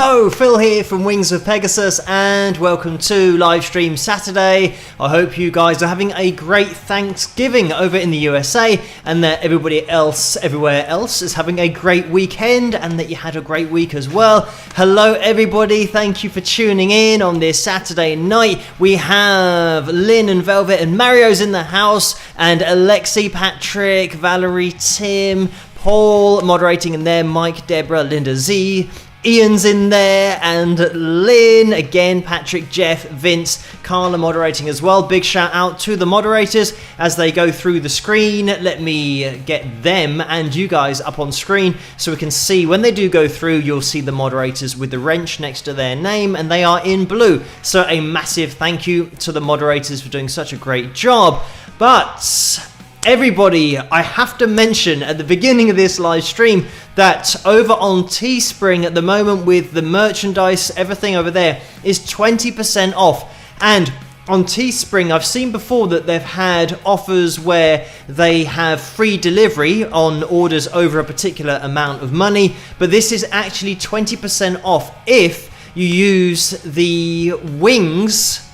Hello, Phil here from Wings of Pegasus and welcome to Livestream Saturday. I hope you guys are having a great Thanksgiving over in the USA and that everybody else everywhere else is having a great weekend and that you had a great week as well. Hello everybody, thank you for tuning in on this Saturday night. We have Lynn and Velvet and Mario's in the house and Alexi, Patrick, Valerie, Tim, Paul moderating in there, Mike, Deborah, Linda Z, Ian's in there, and Lynn, again, Patrick, Jeff, Vince, Carla moderating as well. Big shout out to the moderators as they go through the screen. Let me get them and you guys up on screen so we can see when they do go through, you'll see the moderators with the wrench next to their name and they are in blue. So a massive thank you to the moderators for doing such a great job. But everybody, I have to mention at the beginning of this live stream that over on Teespring at the moment with the merchandise, everything over there is 20% off. And on Teespring, I've seen before that they've had offers where they have free delivery on orders over a particular amount of money, but this is actually 20% off if you use the Wings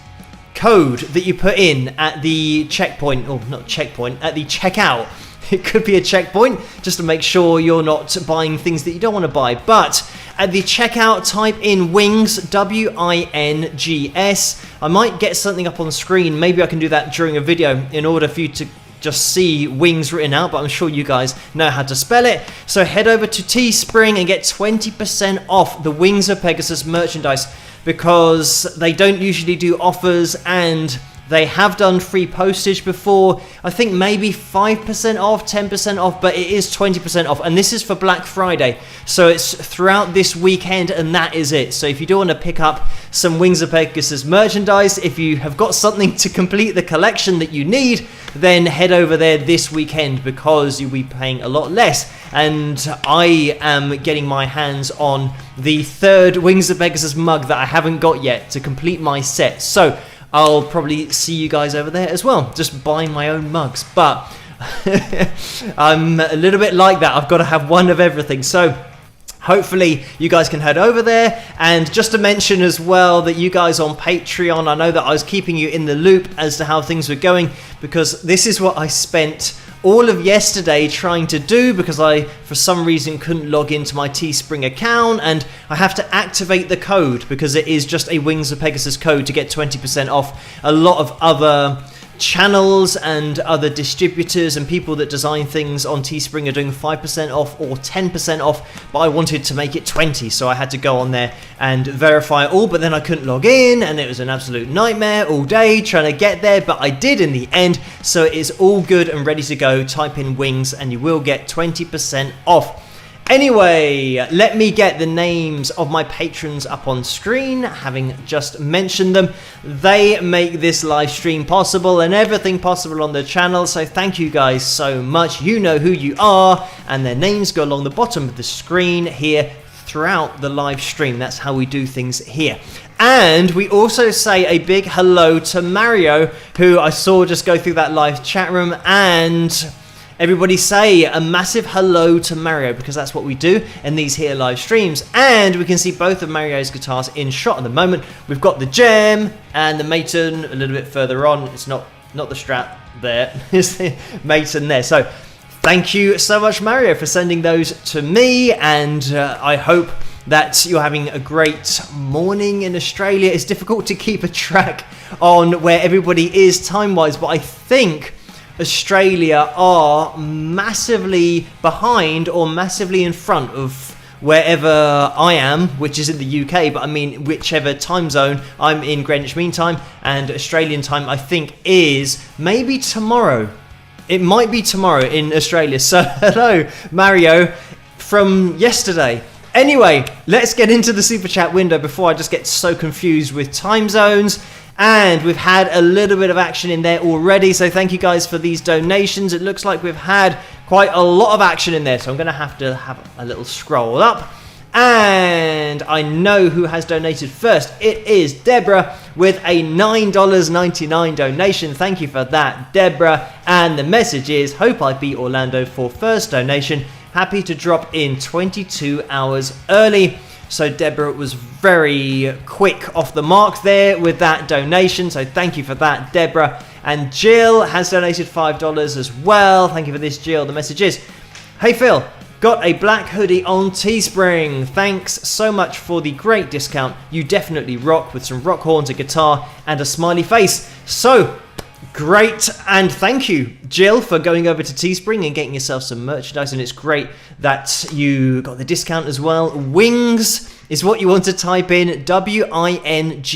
code that you put in at the checkpoint, or not checkpoint, at the checkout. It could be a checkpoint just to make sure you're not buying things that you don't want to buy. But at the checkout, type in Wings, W-I-N-G-S. I might get something up on the screen. Maybe I can do that during a video in order for you to just see Wings written out, but I'm sure you guys know how to spell it. So head over to Teespring and get 20% off the Wings of Pegasus merchandise, because they don't usually do offers and they have done free postage before. I think maybe 5% off, 10% off, but it is 20% off. And this is for Black Friday. So it's throughout this weekend and that is it. So if you do want to pick up some Wings of Pegasus merchandise, if you have got something to complete the collection that you need, then head over there this weekend because you'll be paying a lot less. And I am getting my hands on the third Wings of Pegasus mug that I haven't got yet to complete my set. So I'll probably see you guys over there as well, just buying my own mugs. But I'm a little bit like that. I've got to have one of everything. So hopefully you guys can head over there. And just to mention as well that you guys on Patreon, I know that I was keeping you in the loop as to how things were going, because this is what I spent all of yesterday trying to do, because I for some reason couldn't log into my Teespring account and I have to activate the code because it is just a Wings of Pegasus code to get 20% off. A lot of other channels and other distributors and people that design things on Teespring are doing 5% off or 10% off, but I wanted to make it 20, so I had to go on there and verify it all, but then I couldn't log in and it was an absolute nightmare all day trying to get there, but I did in the end, so it is all good and ready to go. Type in Wings and you will get 20% off. Anyway, let me get the names of my patrons up on screen, having just mentioned them. They make this live stream possible and everything possible on the channel, so thank you guys so much. You know who you are, and their names go along the bottom of the screen here throughout the live stream. That's how we do things here. And we also say a big hello to Mario, who I saw just go through that live chat room, and everybody say a massive hello to Mario, because that's what we do in these here live streams. And we can see both of Mario's guitars in shot at the moment. We've got the Gem and the Maton a little bit further on. It's not the Strat there, it's the Maton there. So thank you so much, Mario, for sending those to me, and I hope that you're having a great morning in Australia. It's difficult to keep a track on where everybody is time-wise, but I think Australia are massively behind or massively in front of wherever I am, which is in the UK, but I mean whichever time zone. I'm in Greenwich Mean Time, and Australian time I think is maybe tomorrow. It might be tomorrow in Australia. So hello Mario from yesterday. Anyway, let's get into the super chat window before I just get so confused with time zones. And we've had a little bit of action in there already, so thank you guys for these donations. It looks like we've had quite a lot of action in there, so I'm going to have a little scroll up. And I know who has donated first. It is Deborah with a $9.99 donation. Thank you for that, Deborah. And the message is, hope I beat Orlando for first donation. Happy to drop in 22 hours early. So Deborah was very quick off the mark there with that donation. So thank you for that, Deborah. And Jill has donated $5 as well. Thank you for this, Jill. The message is, hey Phil, got a black hoodie on Teespring. Thanks so much for the great discount. You definitely rock, with some rock horns, a guitar, and a smiley face. So great, and thank you, Jill, for going over to Teespring and getting yourself some merchandise. And it's great that you got the discount as well. Wings is what you want to type in, WINGS.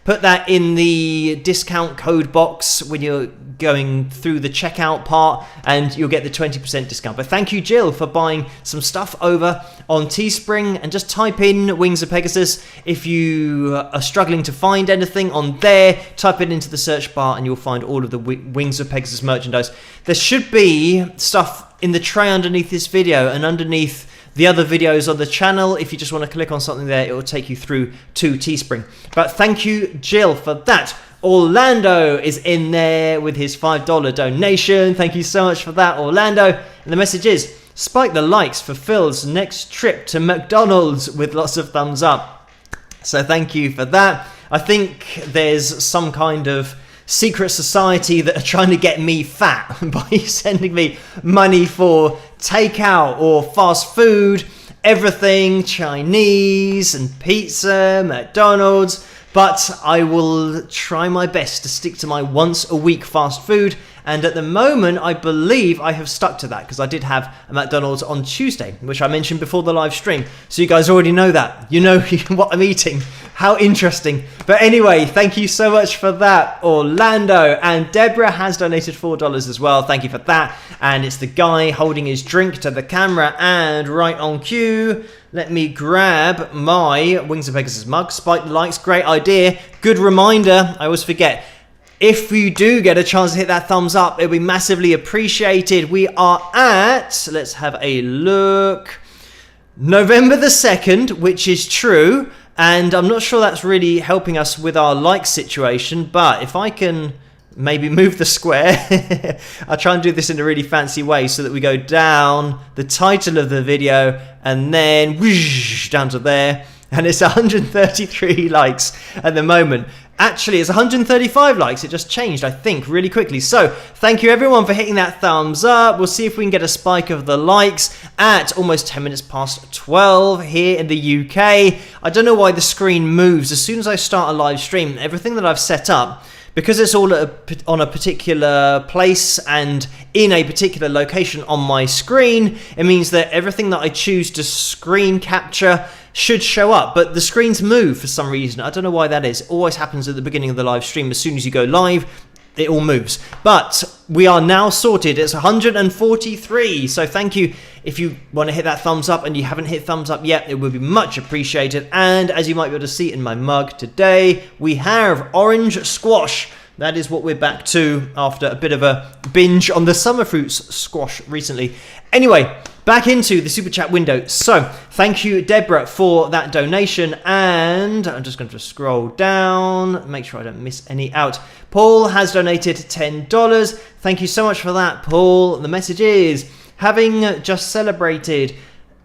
Put that in the discount code box when you're going through the checkout part, and you'll get the 20% discount. But thank you, Jill, for buying some stuff over on Teespring. And just type in Wings of Pegasus. If you are struggling to find anything on there, type it into the search bar and you'll find all of the Wings of Pegasus merchandise. There should be stuff in the tray underneath this video and underneath the other videos on the channel. If you just want to click on something there, it will take you through to Teespring. But thank you, Jill, for that. Orlando is in there with his $5 donation. Thank you so much for that, Orlando. And the message is, spike the likes for Phil's next trip to McDonald's, with lots of thumbs up. So thank you for that. I think there's some kind of secret society that are trying to get me fat by sending me money for takeout or fast food, everything Chinese and pizza, McDonald's. But I will try my best to stick to my once a week fast food. And at the moment, I believe I have stuck to that, because I did have a McDonald's on Tuesday, which I mentioned before the live stream. So you guys already know that. You know what I'm eating. How interesting. But anyway, thank you so much for that, Orlando. And Deborah has donated $4 as well. Thank you for that. And it's the guy holding his drink to the camera. And right on cue, let me grab my Wings of Pegasus mug. Spike the likes. Great idea. Good reminder. I always forget. If you do get a chance to hit that thumbs up, it'll be massively appreciated. We are at, let's have a look, November the 2nd, which is true. And I'm not sure that's really helping us with our like situation. But if I can maybe move the square, I'll try and do this in a really fancy way so that we go down the title of the video and then whoosh, down to there. And it's 133 likes at the moment. Actually, it's 135 likes. It just changed, I think, really quickly. So thank you, everyone, for hitting that thumbs up. We'll see if we can get a spike of the likes at almost 10 minutes past 12 here in the UK. I don't know why the screen moves. As soon as I start a live stream, everything that I've set up, because it's all on a particular place and in a particular location on my screen, it means that everything that I choose to screen capture should show up, but the screens move for some reason. I don't know why that is. It always happens at the beginning of the live stream. As soon as you go live, it all moves. But we are now sorted. It's 143. So thank you. If you want to hit that thumbs up and you haven't hit thumbs up yet, it would be much appreciated. And as you might be able to see in my mug today, we have orange squash. That is what we're back to after a bit of a binge on the summer fruits squash recently. Anyway, back into the super chat window. So thank you, Deborah, for that donation. And I'm just going to scroll down, make sure I don't miss any out. Paul has donated $10. Thank you so much for that, Paul. The message is, having just celebrated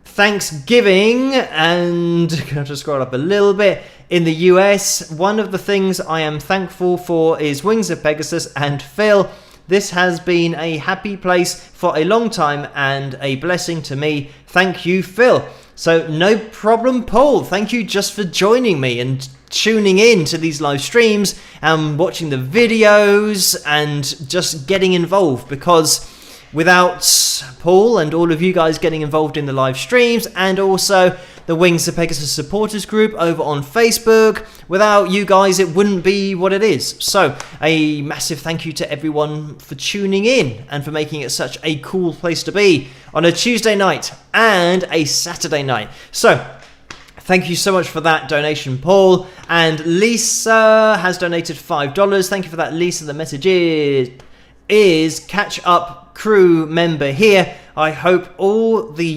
Thanksgiving, and I'm going to scroll up a little bit, in the US, one of the things I am thankful for is Wings of Pegasus and Phil. This has been a happy place for a long time and a blessing to me. Thank you, Phil. So no problem, Paul. Thank you just for joining me and tuning in to these live streams and watching the videos and just getting involved, because without Paul and all of you guys getting involved in the live streams, and also the Wings of Pegasus supporters group over on Facebook, without you guys it wouldn't be what it is. So a massive thank you to everyone for tuning in and for making it such a cool place to be on a Tuesday night and a Saturday night. So thank you so much for that donation, Paul. And Lisa has donated $5. Thank you for that, Lisa. The message is catch up crew member here. I hope all the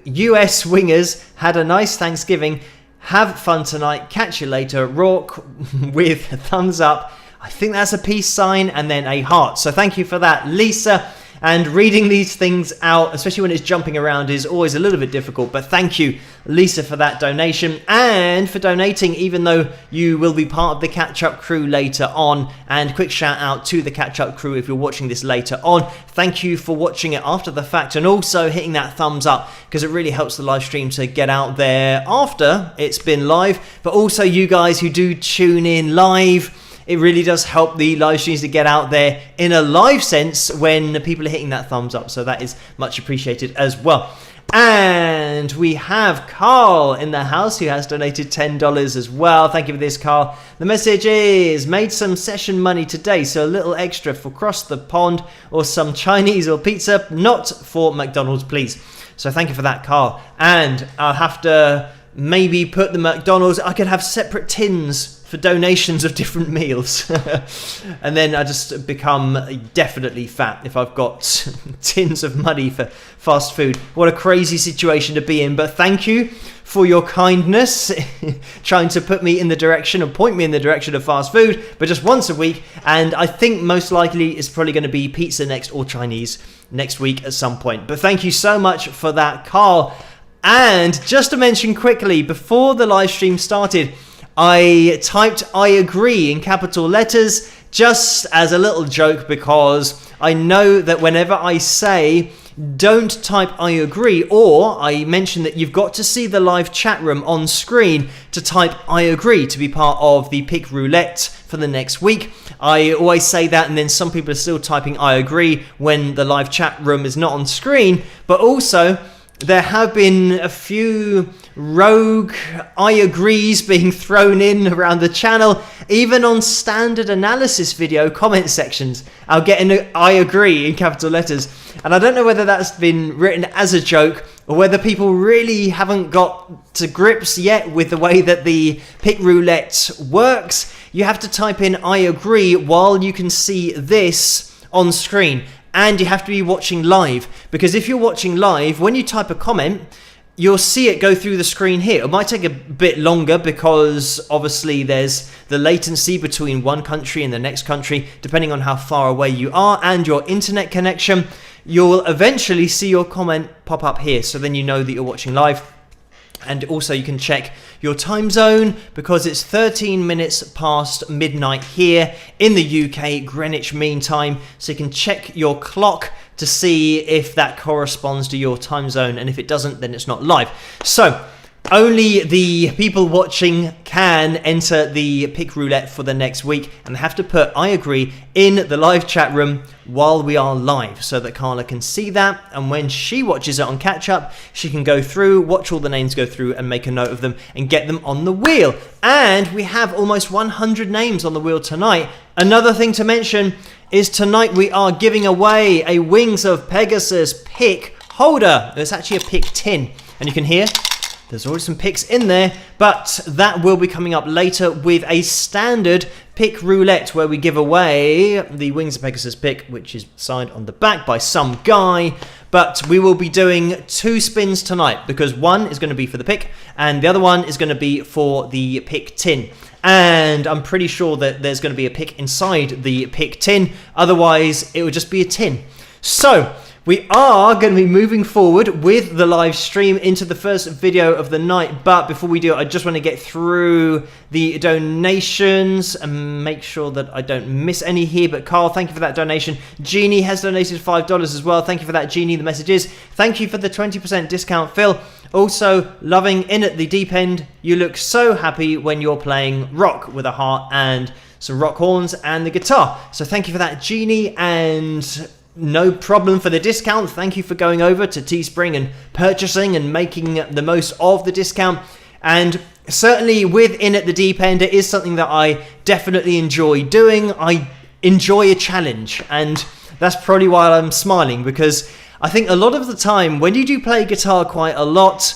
US wingers had a nice Thanksgiving. Have fun tonight. Catch you later. Rock with a thumbs up. I think that's a peace sign and then a heart. So thank you for that, Lisa. And reading these things out, especially when it's jumping around, is always a little bit difficult. But thank you, Lisa, for that donation and for donating, even though you will be part of the catch-up crew later on. And quick shout out to the catch-up crew if you're watching this later on. Thank you for watching it after the fact and also hitting that thumbs up, because it really helps the live stream to get out there after it's been live. But also you guys who do tune in live, it really does help the live streams to get out there in a live sense when people are hitting that thumbs up. So that is much appreciated as well. And we have Carl in the house who has donated $10 as well. Thank you for this, Carl. The message is, made some session money today, so a little extra for across the pond or some Chinese or pizza, not for McDonald's, please. So thank you for that, Carl. And I'll have to maybe put the McDonald's, I could have separate tins for donations of different meals. And then I just become definitely fat if I've got tins of money for fast food. What a crazy situation to be in. But thank you for your kindness, trying to put me in the direction or point me in the direction of fast food, but just once a week. And I think most likely it's probably going to be pizza next or Chinese next week at some point. But thank you so much for that, Carl. And just to mention quickly, before the live stream started, I typed I agree in capital letters just as a little joke, because I know that whenever I say don't type I agree, or I mention that you've got to see the live chat room on screen to type I agree to be part of the pick roulette for the next week. I always say that, and then some people are still typing I agree when the live chat room is not on screen. But also there have been a few rogue I agrees being thrown in around the channel, even on standard analysis video comment sections. I'll get an I agree in capital letters, and I don't know whether that's been written as a joke or whether people really haven't got to grips yet with the way that the pick roulette works. You have to type in I agree while you can see this on screen. And you have to be watching live, because if you're watching live, when you type a comment, you'll see it go through the screen here. It might take a bit longer because obviously there's the latency between one country and the next country, depending on how far away you are and your internet connection. You'll eventually see your comment pop up here, so then you know that you're watching live. And also you can check your time zone, because it's 13 minutes past midnight here in the UK, Greenwich Mean Time. So you can check your clock to see if that corresponds to your time zone. And if it doesn't, then it's not live. So only the people watching can enter the pick roulette for the next week, and they have to put I agree in the live chat room while we are live, so that Carla can see that, and when she watches it on catch up, she can go through, watch all the names go through and make a note of them and get them on the wheel. And we have almost 100 names on the wheel tonight. Another thing to mention is tonight we are giving away a Wings of Pegasus pick holder. It's actually a pick tin, and you can hear there's already some picks in there, but that will be coming up later with a standard pick roulette where we give away the Wings of Pegasus pick, which is signed on the back by some guy. But we will be doing 2 spins tonight, because one is going to be for the pick and the other one is going to be for the pick tin. And I'm pretty sure that there's going to be a pick inside the pick tin, otherwise it would just be a tin. So we are going to be moving forward with the live stream into the first video of the night. But before we do, I just want to get through the donations and make sure that I don't miss any here. But Carl, thank you for that donation. Jeannie has donated $5 as well. Thank you for that, Jeannie. The message is, thank you for the 20% discount, Phil. Also, loving In at the Deep End. You look so happy when you're playing rock with a heart and some rock horns and the guitar. So thank you for that, Jeannie. And no problem for the discount. Thank you for going over to Teespring and purchasing and making the most of the discount. And certainly with In at the Deep End, it is something that I definitely enjoy doing. I enjoy a challenge, and that's probably why I'm smiling, because I think a lot of the time when you do play guitar quite a lot,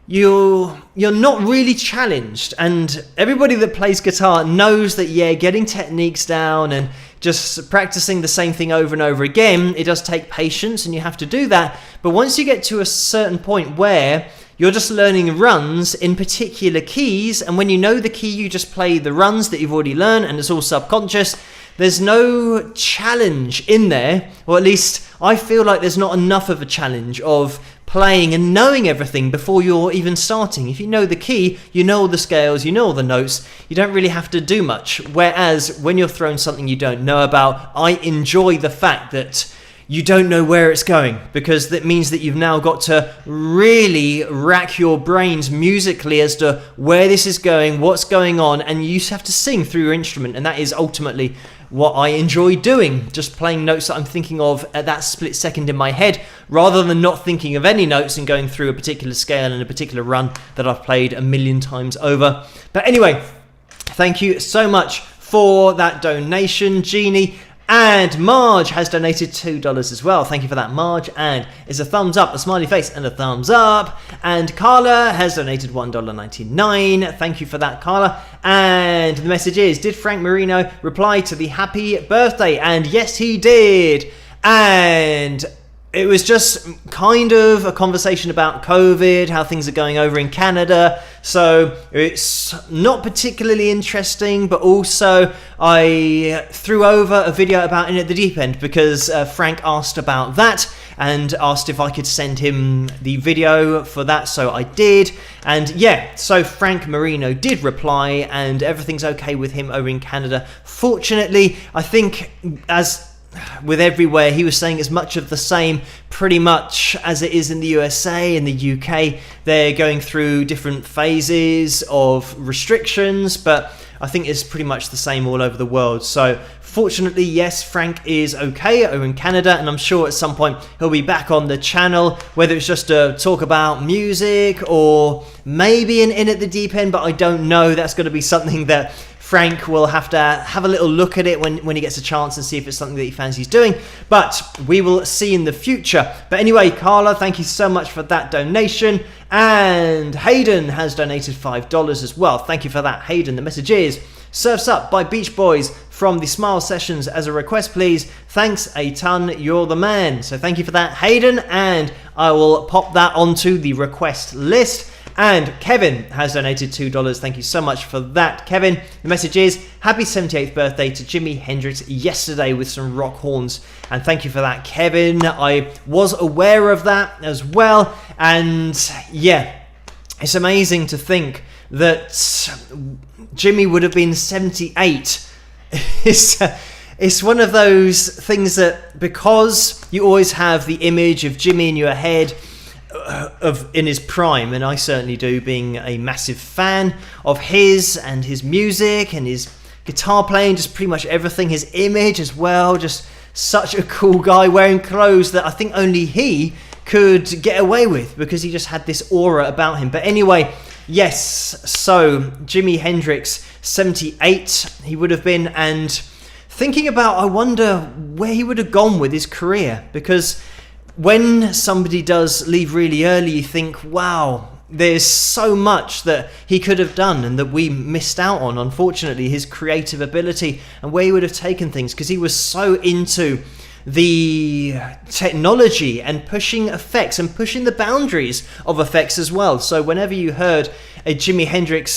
you're not really challenged, and everybody that plays guitar knows that, yeah, getting techniques down and just practicing the same thing over and over again, it does take patience and you have to do that. But once you get to a certain point where you're just learning runs in particular keys, and when you know the key, you just play the runs that you've already learned and it's all subconscious, there's no challenge in there, or at least I feel like there's not enough of a challenge of playing and knowing everything before you're even starting. If you know the key, you know all the scales, you know all the notes, you don't really have to do much. Whereas when you're thrown something you don't know about, I enjoy the fact that you don't know where it's going, because that means that you've now got to really rack your brains musically as to where this is going, what's going on, and you have to sing through your instrument, and that is ultimately what I enjoy doing, just playing notes that I'm thinking of at that split second in my head, rather than not thinking of any notes and going through a particular scale and a particular run that I've played a million times over. But anyway, thank you so much for that donation, Jeannie. And Marge has donated $2 as well. Thank you for that, Marge. And it's a thumbs up, a smiley face, and a thumbs up. And Carla has donated $1.99. Thank you for that, Carla. And the message is, did Frank Marino reply to the happy birthday? And yes, he did. And it was just kind of a conversation about COVID, how things are going over in Canada. So it's not particularly interesting, but also I threw over a video about In at the Deep End because Frank asked about that and asked if I could send him the video for that, so I did. And yeah, so Frank Marino did reply, and everything's okay with him over in Canada. Fortunately, I think as with everywhere, he was saying as much of the same pretty much as it is in the USA. In the UK, they're going through different phases of restrictions, but I think it's pretty much the same all over the world. So fortunately, yes, Frank is okay over in Canada, and I'm sure at some point he'll be back on the channel, whether it's just to talk about music or maybe an In at the Deep End, but I don't know. That's going to be something that Frank will have to have a little look at it when he gets a chance and see if it's something that he fancies doing. But we will see in the future. But anyway, Carla, thank you so much for that donation. And Hayden has donated $5 as well. Thank you for that, Hayden. The message is, Surfs Up by Beach Boys from the Smile Sessions as a request, please. Thanks a ton, you're the man. So thank you for that, Hayden. And I will pop that onto the request list. And Kevin has donated $2. Thank you so much for that, Kevin. The message is, happy 78th birthday to Jimi Hendrix yesterday with some rock horns. And thank you for that, Kevin. I was aware of that as well. And yeah, it's amazing to think that Jimmy would have been 78. It's one of those things that, because you always have the image of Jimmy in your head, in his prime, and I certainly do, being a massive fan of his and his music and his guitar playing, just pretty much everything, his image as well, just such a cool guy wearing clothes that I think only he could get away with because he just had this aura about him. But anyway, yes, so Jimi Hendrix, 78 he would have been, and thinking about, I wonder where he would have gone with his career, because when somebody does leave really early, you think, wow, there's so much that he could have done and that we missed out on, unfortunately, his creative ability and where he would have taken things, because he was so into the technology and pushing effects and pushing the boundaries of effects as well. So whenever you heard a Jimi Hendrix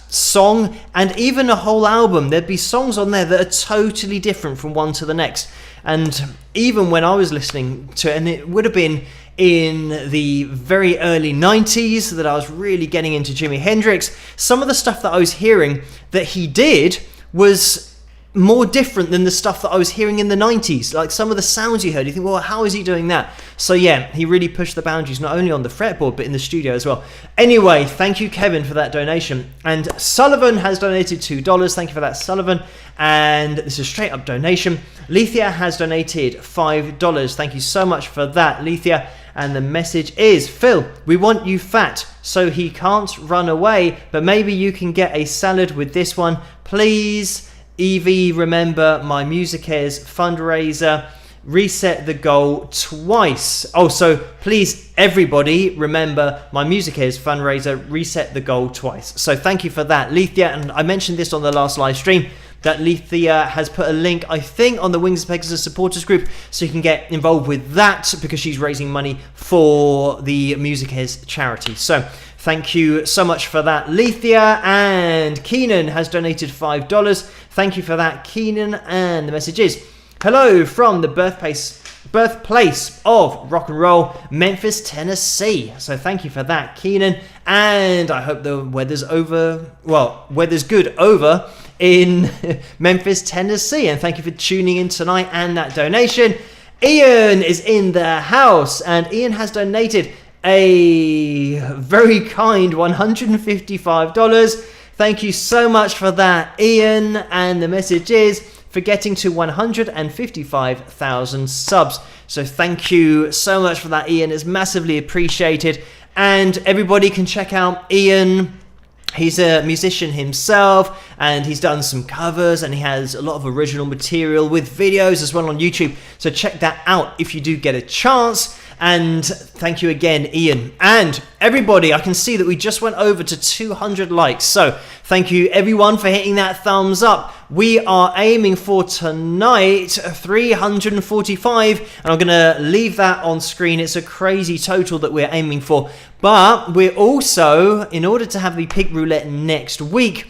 song, and even a whole album, there'd be songs on there that are totally different from one to the next. And even when I was listening to it, and it would have been in the very early 90s that I was really getting into Jimi Hendrix, some of the stuff that I was hearing that he did was more different than the stuff that I was hearing in the 90s. Like some of the sounds you heard, you think, well, how is he doing that? So yeah, he really pushed the boundaries, not only on the fretboard, but in the studio as well. Anyway, thank you, Kevin, for that donation. And Sullivan has donated $2. Thank you for that, Sullivan. And this is a straight up donation. Lethia has donated $5. Thank you so much for that, Lethia. And the message is, Phil, we want you fat so he can't run away, but maybe you can get a salad with this one. Please, Evie, remember my Music Cares fundraiser. Reset the goal twice. Oh, so please, everybody, remember my Music Cares fundraiser. Reset the goal twice. So thank you for that, Lethia. And I mentioned this on the last live stream, that Lethia has put a link, I think, on the Wings of Pegasus supporters group, so you can get involved with that, because she's raising money for the Music Cares charity. So Thank you so much for that, Lethea. And Keenan has donated $5. Thank you for that, Keenan. And the message is, hello from the birthplace of rock and roll, Memphis, Tennessee. So thank you for that, Keenan. And I hope the weather's good over in Memphis, Tennessee. And thank you for tuning in tonight and that donation. Ian is in the house, and Ian has donated a very kind $155. Thank you so much for that, Ian. And the message is, for getting to 155,000 subs. So thank you so much for that, Ian. It's massively appreciated. And everybody can check out Ian. He's a musician himself, and he's done some covers, and he has a lot of original material with videos as well on YouTube. So check that out if you do get a chance. And thank you again, Ian. And everybody, I can see that we just went over to 200 likes. So thank you everyone for hitting that thumbs up. We are aiming for tonight 345, and I'm going to leave that on screen. It's a crazy total that we're aiming for. But we're also, in order to have the pick roulette next week,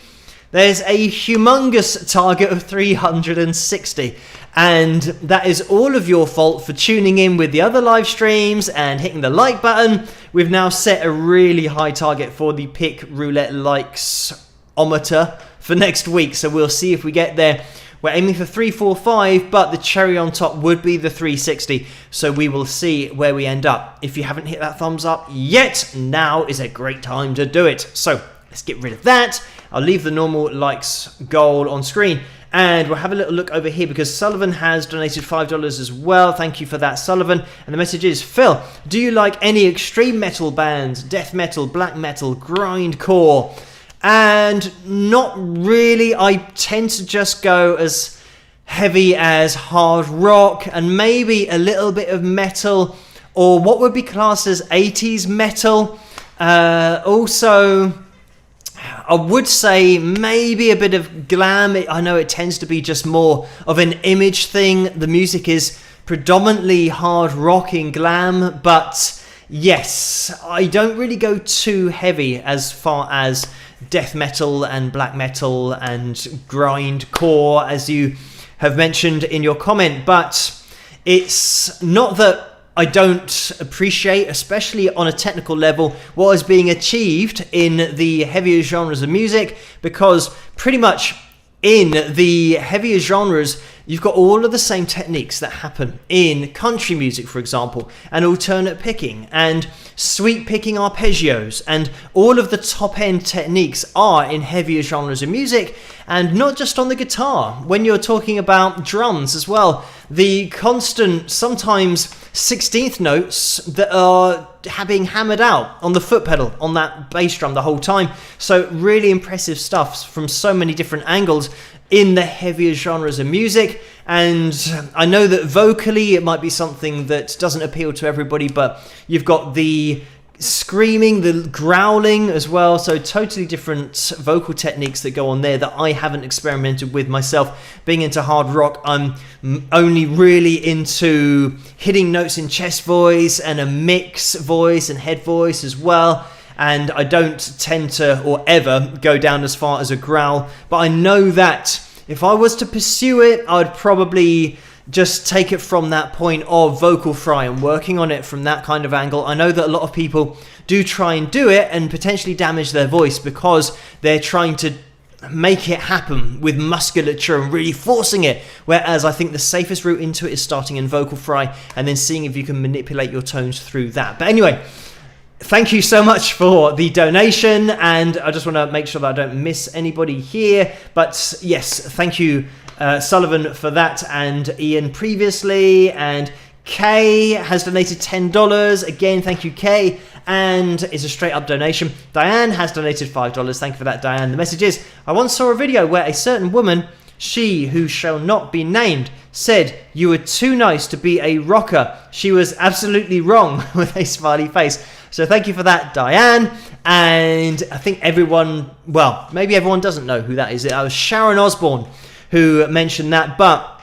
there's a humongous target of 360. And that is all of your fault for tuning in with the other live streams and hitting the like button. We've now set a really high target for the pick roulette likes-ometer for next week. So we'll see if we get there. We're aiming for 345, but the cherry on top would be the 360. So we will see where we end up. If you haven't hit that thumbs up yet, now is a great time to do it. So let's get rid of that. I'll leave the normal likes goal on screen. And we'll have a little look over here because Sullivan has donated $5 as well. Thank you for that, Sullivan. And the message is, Phil, do you like any extreme metal bands? Death metal, black metal, grindcore? And not really. I tend to just go as heavy as hard rock and maybe a little bit of metal, or what would be classed as 80s metal. Also, I would say maybe a bit of glam. I know it tends to be just more of an image thing. The music is predominantly hard rock and glam, but yes, I don't really go too heavy as far as death metal and black metal and grindcore, as you have mentioned in your comment. But it's not that I don't appreciate, especially on a technical level, what is being achieved in the heavier genres of music, because pretty much in the heavier genres, you've got all of the same techniques that happen in country music, for example, and alternate picking and sweep picking arpeggios, and all of the top end techniques are in heavier genres of music, and not just on the guitar. When you're talking about drums as well, the constant, sometimes 16th notes that are being hammered out on the foot pedal on that bass drum the whole time. So really impressive stuff from so many different angles in the heavier genres of music. And I know that vocally it might be something that doesn't appeal to everybody, but you've got the screaming, the growling as well, so totally different vocal techniques that go on there that I haven't experimented with myself. Being into hard rock, I'm only really into hitting notes in chest voice and a mix voice and head voice as well, and I don't tend to or ever go down as far as a growl. But I know that if I was to pursue it, I'd probably just take it from that point of vocal fry and working on it from that kind of angle. I know that a lot of people do try and do it and potentially damage their voice because they're trying to make it happen with musculature and really forcing it, whereas I think the safest route into it is starting in vocal fry and then seeing if you can manipulate your tones through that. But anyway, thank you so much for the donation, and I just want to make sure that I don't miss anybody here. But yes, thank you, Sullivan, for that, and Ian previously, and Kay has donated $10. Again, thank you, Kay, and it's a straight up donation. Diane has donated $5. Thank you for that, Diane. The message is, I once saw a video where a certain woman, she who shall not be named, said you were too nice to be a rocker. She was absolutely wrong, with a smiley face. So thank you for that, Diane. And I think everyone, well, maybe everyone doesn't know who that is. It was Sharon Osbourne who mentioned that. But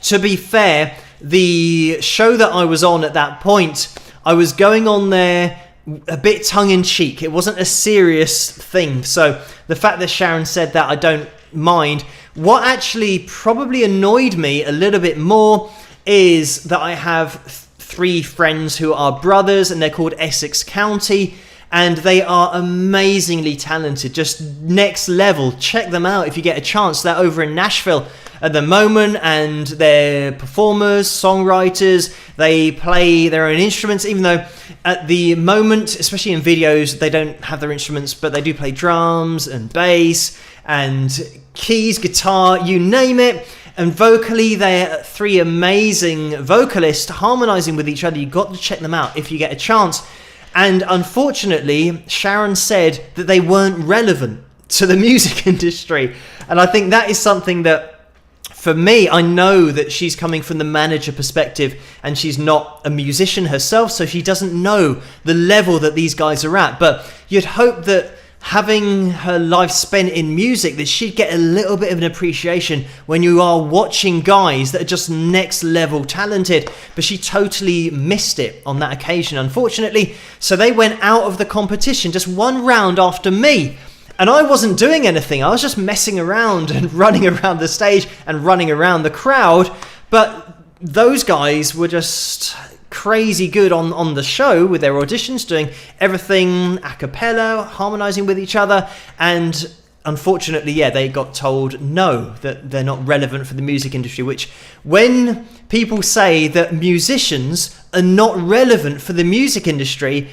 to be fair, the show that I was on at that point, I was going on there a bit tongue-in-cheek. It wasn't a serious thing. So the fact that Sharon said that, I don't mind. What actually probably annoyed me a little bit more is that I have 3 friends who are brothers, and they're called Essex County, and they are amazingly talented, just next level. Check them out if you get a chance. They're over in Nashville at the moment, and they're performers, songwriters. They play their own instruments, even though at the moment, especially in videos, they don't have their instruments, but they do play drums and bass and keys, guitar, you name it. And vocally, they're 3 amazing vocalists harmonizing with each other. You've got to check them out if you get a chance. And unfortunately, Sharon said that they weren't relevant to the music industry. And I think that is something that, for me, I know that she's coming from the manager perspective, and she's not a musician herself, so she doesn't know the level that these guys are at. But you'd hope that having her life spent in music, that she'd get a little bit of an appreciation when you are watching guys that are just next level talented. But she totally missed it on that occasion, unfortunately. So they went out of the competition just 1 round after me. And I wasn't doing anything. I was just messing around and running around the stage and running around the crowd. But those guys were just crazy good on the show with their auditions, doing everything a cappella, harmonizing with each other. And unfortunately, yeah, they got told no, that they're not relevant for the music industry, which, when people say that musicians are not relevant for the music industry,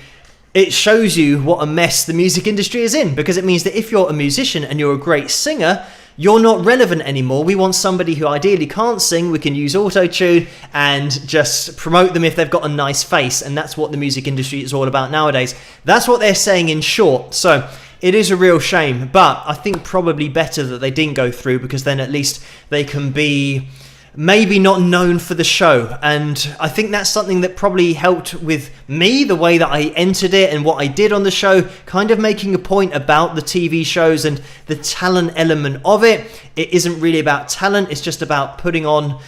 it shows you what a mess the music industry is in, because it means that if you're a musician and you're a great singer, you're not relevant anymore. We want somebody who ideally can't sing. We can use auto-tune and just promote them if they've got a nice face. And that's what the music industry is all about nowadays. That's what they're saying in short. So it is a real shame, but I think probably better that they didn't go through, because then at least they can be maybe not known for the show. And I think that's something that probably helped with me, the way that I entered it and what I did on the show, kind of making a point about the TV shows and the talent element of it. It isn't really about talent, it's just about putting on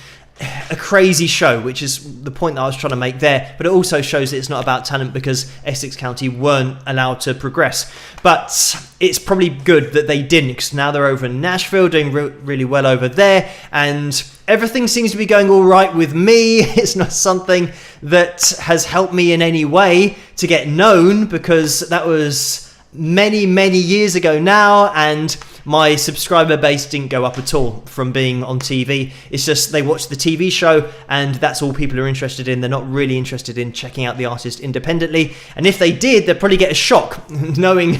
a crazy show, which is the point that I was trying to make there. But it also shows that it's not about talent, because Essex County weren't allowed to progress. But it's probably good that they didn't, because now they're over in Nashville, doing really well over there, and everything seems to be going all right with me. It's not something that has helped me in any way to get known, because that was many years ago now, and my subscriber base didn't go up at all from being on TV. It's just they watch the TV show, and that's all people are interested in. They're not really interested in checking out the artist independently. And if they did, they'd probably get a shock knowing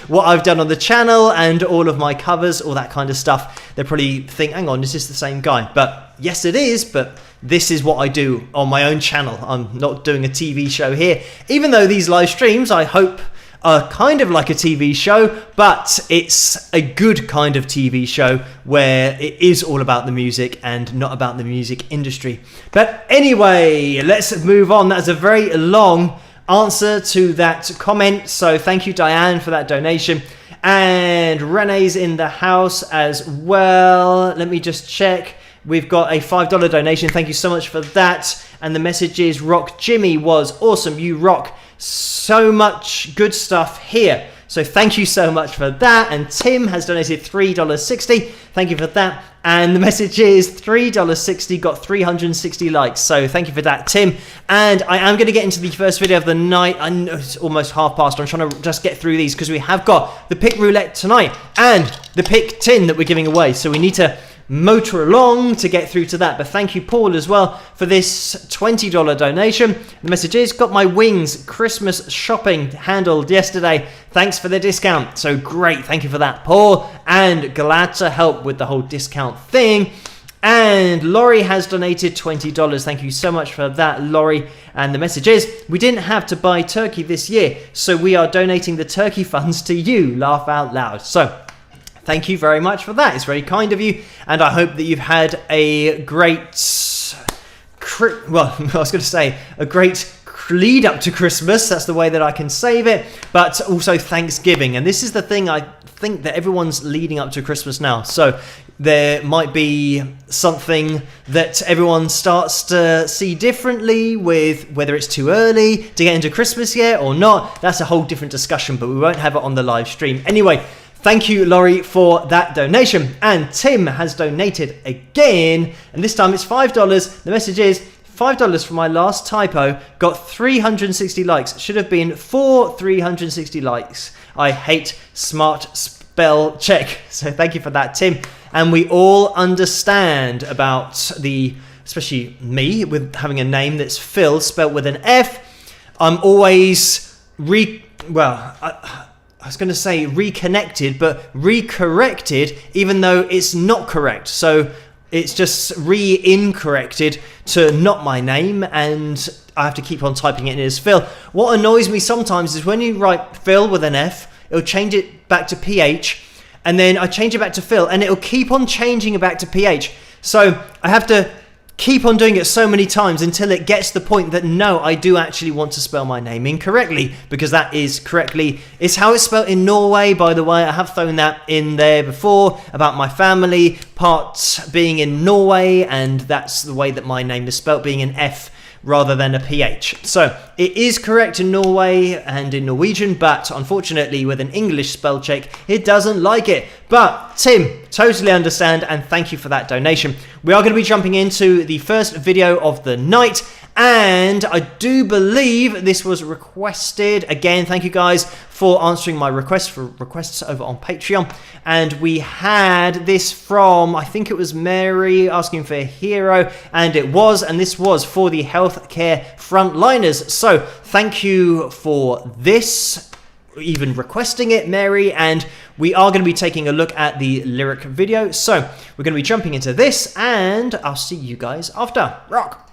what I've done on the channel and all of my covers, all that kind of stuff. They'd probably think, hang on, is this the same guy? But yes, it is, but this is what I do on my own channel. I'm not doing a TV show here, even though these live streams, I hope, are kind of like a TV show, but it's a good kind of TV show where it is all about the music and not about the music industry. But anyway, let's move on. That's a very long answer to that comment, so thank you, Diane, for that donation. And Renee's in the house as well. Let me just check. We've got a $5 donation. Thank you so much for that. And the message is, Rock Jimmy was awesome. You rock. So much good stuff here. So thank you so much for that. And Tim has donated $3.60. Thank you for that. And the message is $3.60 got 360 likes. So thank you for that, Tim. And I am going to get into the first video of the night. I know it's almost half past. I'm trying to just get through these because we have got the pick roulette tonight and the pick tin that we're giving away. So we need to motor along to get through to that. But thank you, Paul, as well, for this $20 donation. The message is, got my Wings Christmas shopping handled yesterday. Thanks for the discount. So great. Thank you for that, Paul. And glad to help with the whole discount thing. And Laurie has donated $20. Thank you so much for that, Laurie. And the message is, we didn't have to buy turkey this year, so we are donating the turkey funds to you. Laugh out loud. So thank you very much for that. It's very kind of you. And I hope that you've had a great, well, I was going to say a great lead up to Christmas. That's the way that I can save it. But also Thanksgiving. And this is the thing I think that everyone's leading up to Christmas now. So there might be something that everyone starts to see differently with whether it's too early to get into Christmas yet or not. That's a whole different discussion, but we won't have it on the live stream. Anyway, thank you, Laurie, for that donation. And Tim has donated again, and this time it's $5. The message is, $5 for my last typo, got 360 likes. Should have been 360 likes. I hate smart spell check. So thank you for that, Tim. And we all understand about especially me, with having a name that's Phil, spelled with an F. I'm always I was going to say reconnected, but recorrected, even though it's not correct. So it's just re-incorrected to not my name, and I have to keep on typing it in as Phil. What annoys me sometimes is when you write Phil with an F, it'll change it back to PH, and then I change it back to Phil, and it'll keep on changing it back to PH. So I have to keep on doing it so many times until it gets to the point that no, I do actually want to spell my name incorrectly, because that is correctly, it's how it's spelled in Norway, by the way. I have thrown that in there before about my family part being in Norway, and that's the way that my name is spelled, being an F rather than a PH. So it is correct in Norway and in Norwegian, but unfortunately with an English spell check, it doesn't like it. But Tim, totally understand, and thank you for that donation. We are going to be jumping into the first video of the night, and I do believe this was requested. Again, thank you guys for answering my requests over on Patreon. And we had this from, I think it was Mary, asking for a hero, and this was for the healthcare frontliners. So thank you for this, even requesting it, Mary, and we are going to be taking a look at the lyric video. So we're going to be jumping into this, and I'll see you guys after. Rock!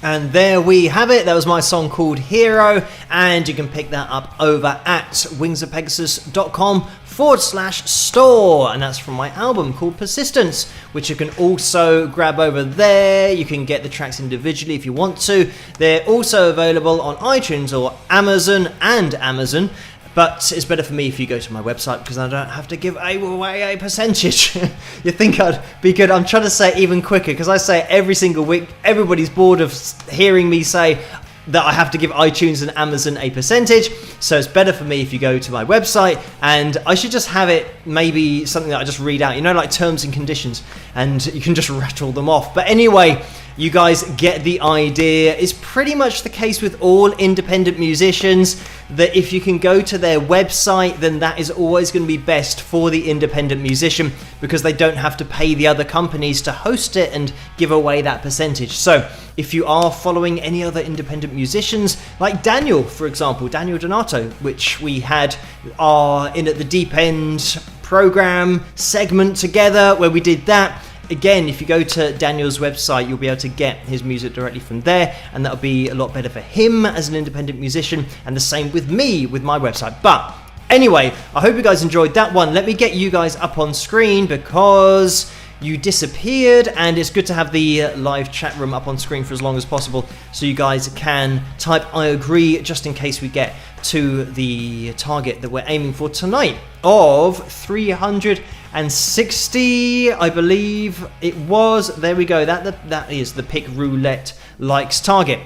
And there we have it. That was my song called Hero, and you can pick that up over at wingsofpegasus.com/store, and that's from my album called Persistence, which you can also grab over there. You can get the tracks individually if you want to. They're also available on iTunes or Amazon, but it's better for me if you go to my website because I don't have to give away a percentage. You think I'd be good? I'm trying to say it even quicker because I say it every single week. Everybody's bored of hearing me say that I have to give iTunes and Amazon a percentage, so it's better for me if you go to my website, and I should just have it maybe something that I just read out, you know, like terms and conditions, and you can just rattle them off. But anyway, you guys get the idea. It's pretty much the case with all independent musicians that if you can go to their website, then that is always going to be best for the independent musician because they don't have to pay the other companies to host it and give away that percentage. So if you are following any other independent musicians, like Daniel, for example, Daniel Donato, which we had our In at the Deep End program segment together where we did that. Again, if you go to Daniel's website, you'll be able to get his music directly from there, and that'll be a lot better for him as an independent musician, and the same with me with my website. But anyway, I hope you guys enjoyed that one. Let me get you guys up on screen because you disappeared, and it's good to have the live chat room up on screen for as long as possible so you guys can type I agree just in case we get to the target that we're aiming for tonight of 360, I believe it was. There we go. That is the Pick Roulette likes target.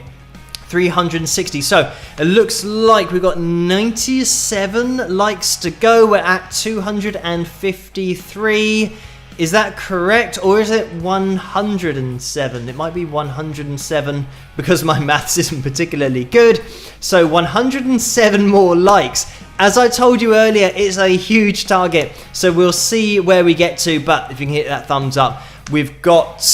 360. So it looks like we've got 97 likes to go. We're at 253. Is that correct, or is it 107? It might be 107 because my maths isn't particularly good. So 107 more likes. As I told you earlier, it's a huge target, so we'll see where we get to, but if you can hit that thumbs up, we've got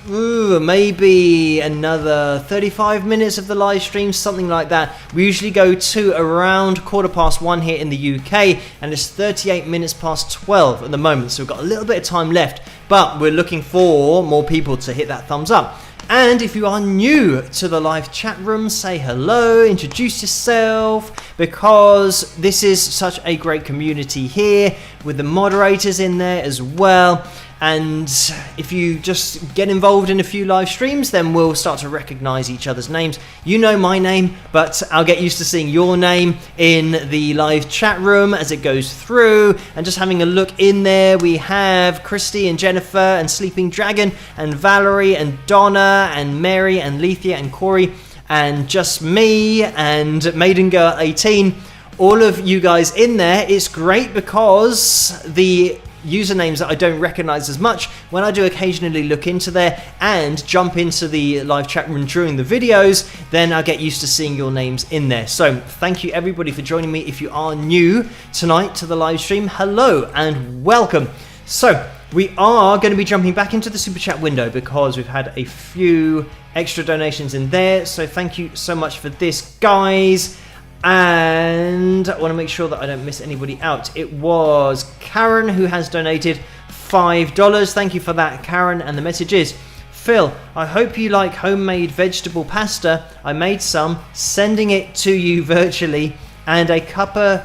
maybe another 35 minutes of the live stream, something like that. We usually go to around 1:15 here in the UK, and it's 38 minutes past 12 at the moment, so we've got a little bit of time left, but we're looking for more people to hit that thumbs up. And if you are new to the live chat room, say hello, introduce yourself, because this is such a great community here with the moderators in there as well. And if you just get involved in a few live streams, then we'll start to recognize each other's names. You know my name, but I'll get used to seeing your name in the live chat room as it goes through. And just having a look in there, we have Christy and Jennifer and Sleeping Dragon and Valerie and Donna and Mary and Lethea and Corey and just me and Maiden Girl 18. All of you guys in there. It's great because the usernames that I don't recognize as much, when I do occasionally look into there and jump into the live chat room during the videos, then I'll get used to seeing your names in there. So thank you everybody for joining me. If you are new tonight to the live stream, hello and welcome. So we are going to be jumping back into the super chat window because we've had a few extra donations in there, so thank you so much for this, guys. And I want to make sure that I don't miss anybody out. It was Karen who has donated $5. Thank you for that, Karen. And the message is, Phil, I hope you like homemade vegetable pasta. I made some, sending it to you virtually, and a cup of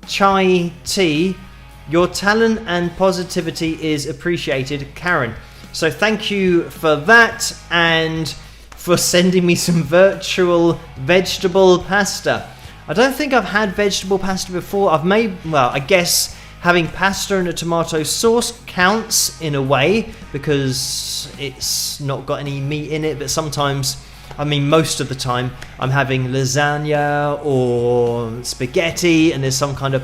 chai tea. Your talent and positivity is appreciated, Karen. So thank you for that and for sending me some virtual vegetable pasta. I don't think I've had vegetable pasta before. I've made, well, I guess having pasta and a tomato sauce counts in a way because it's not got any meat in it, but sometimes, I mean most of the time, I'm having lasagna or spaghetti and there's some kind of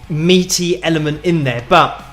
meaty element in there. But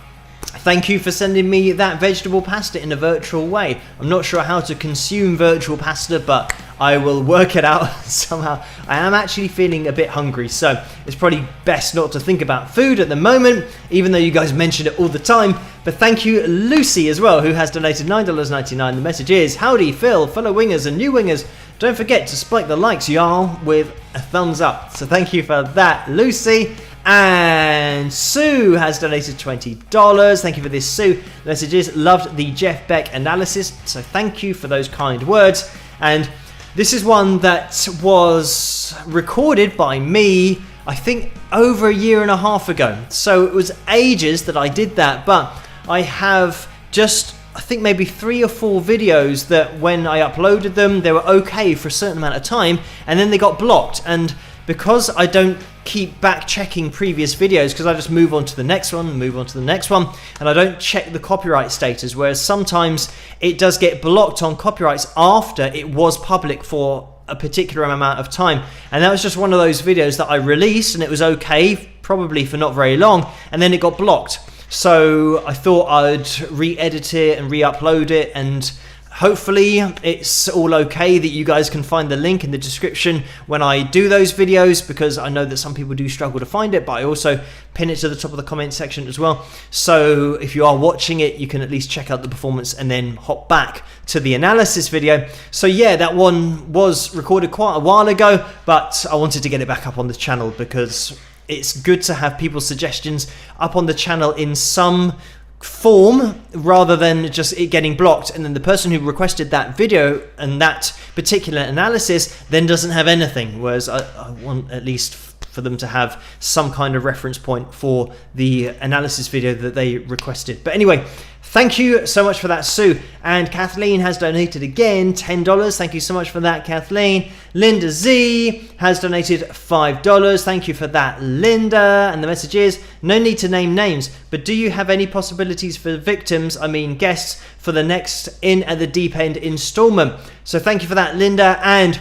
thank you for sending me that vegetable pasta in a virtual way. I'm not sure how to consume virtual pasta, but I will work it out somehow. I am actually feeling a bit hungry, so it's probably best not to think about food at the moment, even though you guys mention it all the time. But thank you, Lucy, as well, who has donated $9.99. The message is, howdy, Phil, fellow wingers and new wingers. Don't forget to spike the likes, y'all, with a thumbs up. So thank you for that, Lucy. And Sue has donated $20. Thank you for this, Sue. The message is, loved the Jeff Beck analysis. So thank you for those kind words. And this is one that was recorded by me, I think over a year and a half ago. So it was ages that I did that, but I have just, I think maybe 3 or 4 videos that when I uploaded them, they were okay for a certain amount of time, and then they got blocked. And because I don't keep back checking previous videos, because I just move on to the next one, move on to the next one, and I don't check the copyright status, whereas sometimes it does get blocked on copyrights after it was public for a particular amount of time. And that was just one of those videos that I released, and it was okay, probably for not very long, and then it got blocked. So I thought I'd re-edit it and re-upload it, and hopefully it's all okay, that you guys can find the link in the description when I do those videos, because I know that some people do struggle to find it, but I also pin it to the top of the comment section as well. So if you are watching it, you can at least check out the performance and then hop back to the analysis video. So yeah, that one was recorded quite a while ago, but I wanted to get it back up on the channel because it's good to have people's suggestions up on the channel in some form rather than just it getting blocked, and then the person who requested that video and that particular analysis then doesn't have anything, whereas I want at least for them to have some kind of reference point for the analysis video that they requested. But anyway, thank you so much for that, Sue. And Kathleen has donated again $10. Thank you so much for that, Kathleen. Linda Z has donated $5. Thank you for that, Linda. And the message is, no need to name names, but do you have any possibilities for victims, I mean guests, for the next In at the Deep End installment? So thank you for that, Linda. And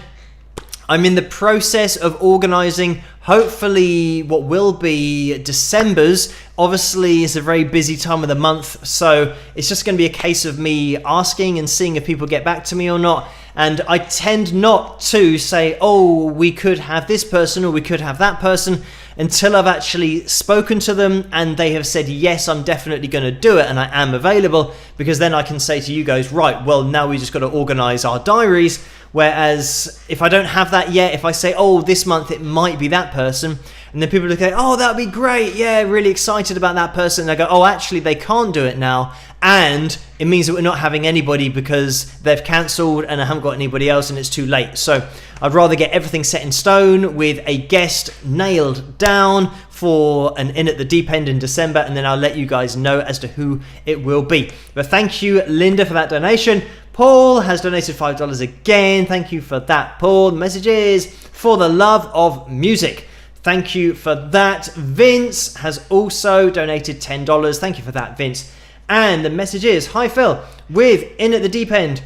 I'm in the process of organising, hopefully, what will be December's. Obviously, it's a very busy time of the month, so it's just going to be a case of me asking and seeing if people get back to me or not. And I tend not to say, oh, we could have this person or we could have that person, until I've actually spoken to them and they have said, yes, I'm definitely going to do it and I am available, because then I can say to you guys, right, well, now we just got to organise our diaries. Whereas if I don't have that yet, if I say, oh, this month it might be that person, and then people will go, oh, that'd be great, yeah, really excited about that person, and I go, oh, actually they can't do it now, and it means that we're not having anybody because they've cancelled and I haven't got anybody else and it's too late. So I'd rather get everything set in stone with a guest nailed down for an In at the Deep End in December, and then I'll let you guys know as to who it will be. But thank you, Linda, for that donation. Paul has donated $5 again. Thank you for that, Paul. The message is, for the love of music. Thank you for that. Vince has also donated $10. Thank you for that, Vince. And the message is, hi Phil, with In at the Deep End,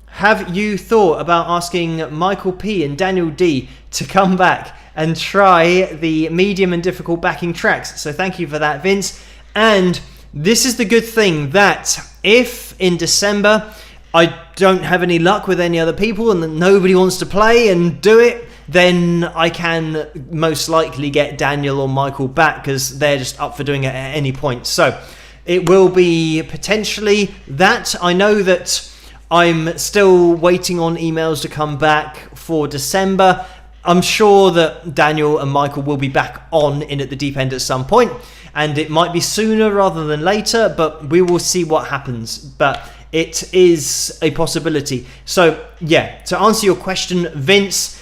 have you thought about asking Michael P and Daniel D to come back and try the medium and difficult backing tracks? So thank you for that, Vince. And this is the good thing, that if in December I don't have any luck with any other people and nobody wants to play and do it, then I can most likely get Daniel or Michael back, because they're just up for doing it at any point. So it will be potentially that. I know that I'm still waiting on emails to come back for December. I'm sure that Daniel and Michael will be back on In at the Deep End at some point, and it might be sooner rather than later, but we will see what happens. But it is a possibility. So yeah, to answer your question, Vince,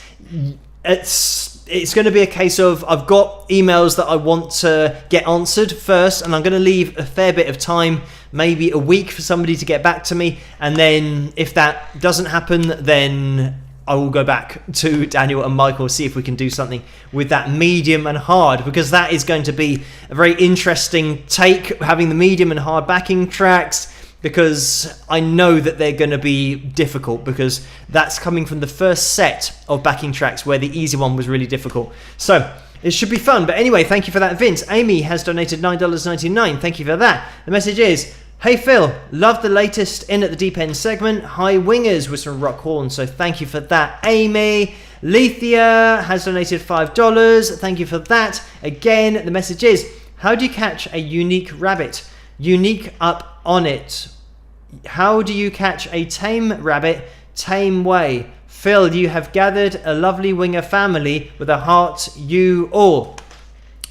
it's going to be a case of, I've got emails that I want to get answered first, and I'm going to leave a fair bit of time, maybe a week, for somebody to get back to me. And then if that doesn't happen, then I will go back to Daniel and Michael, see if we can do something with that medium and hard, because that is going to be a very interesting take, having the medium and hard backing tracks, because I know that they're going to be difficult, because that's coming from the first set of backing tracks where the easy one was really difficult. So it should be fun. But anyway, thank you for that, Vince. Amy has donated $9.99. Thank you for that. The message is, hey Phil, love the latest In at the Deep End segment. High Wingers with some rock horn. So thank you for that, Amy. Lethea has donated $5. Thank you for that. Again, the message is, how do you catch a unique rabbit? Unique up on it. How do you catch a tame rabbit tame way? Phil, you have gathered a lovely winger family with a heart, you all.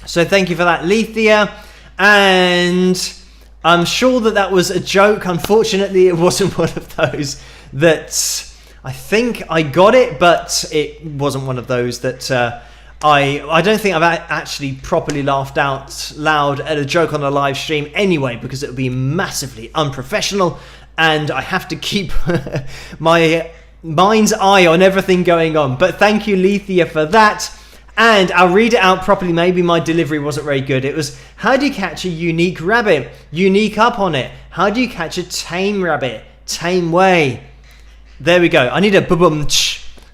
So thank you for that, Lethea. And I'm sure that that was a joke. Unfortunately, it wasn't one of those that I think I got it, but it wasn't one of those that I don't think I've actually properly laughed out loud at a joke on a live stream anyway, because it would be massively unprofessional, and I have to keep my mind's eye on everything going on. But thank you, Lethea, for that. And I'll read it out properly. Maybe my delivery wasn't very good. It was, how do you catch a unique rabbit? Unique up on it. How do you catch a tame rabbit? Tame way. There we go. I need a boom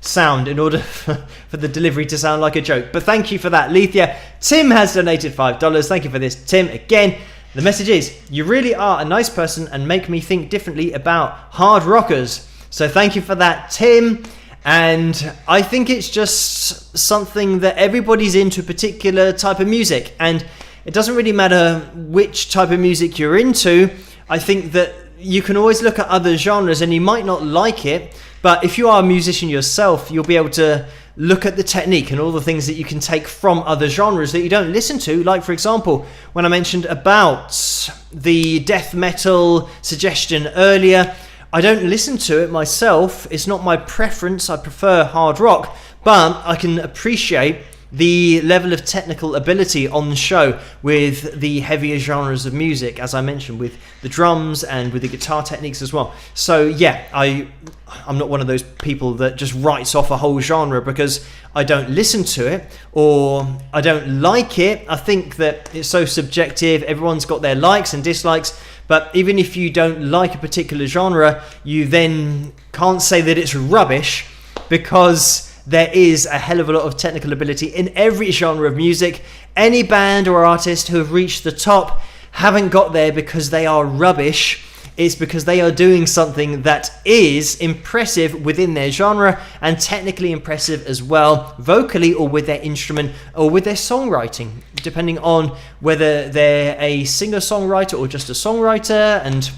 sound in order for the delivery to sound like a joke. But thank you for that, Lethea. Tim has donated $5. Thank you for this, Tim. Again, the message is, you really are a nice person and make me think differently about hard rockers. So thank you for that, Tim. And I think it's just something that everybody's into, a particular type of music. And it doesn't really matter which type of music you're into. I think that you can always look at other genres and you might not like it, but if you are a musician yourself, you'll be able to look at the technique and all the things that you can take from other genres that you don't listen to. Like, for example, when I mentioned about the death metal suggestion earlier, I don't listen to it myself. It's not my preference. I prefer hard rock, but I can appreciate the level of technical ability on the show with the heavier genres of music, as I mentioned, with the drums and with the guitar techniques as well. So yeah, I'm not one of those people that just writes off a whole genre because I don't listen to it or I don't like it. I think that it's so subjective. Everyone's got their likes and dislikes, but even if you don't like a particular genre, you then can't say that it's rubbish, because there is a hell of a lot of technical ability in every genre of music. Any band or artist who have reached the top haven't got there because they are rubbish. It's because they are doing something that is impressive within their genre and technically impressive as well, vocally or with their instrument or with their songwriting, depending on whether they're a singer-songwriter or just a songwriter, and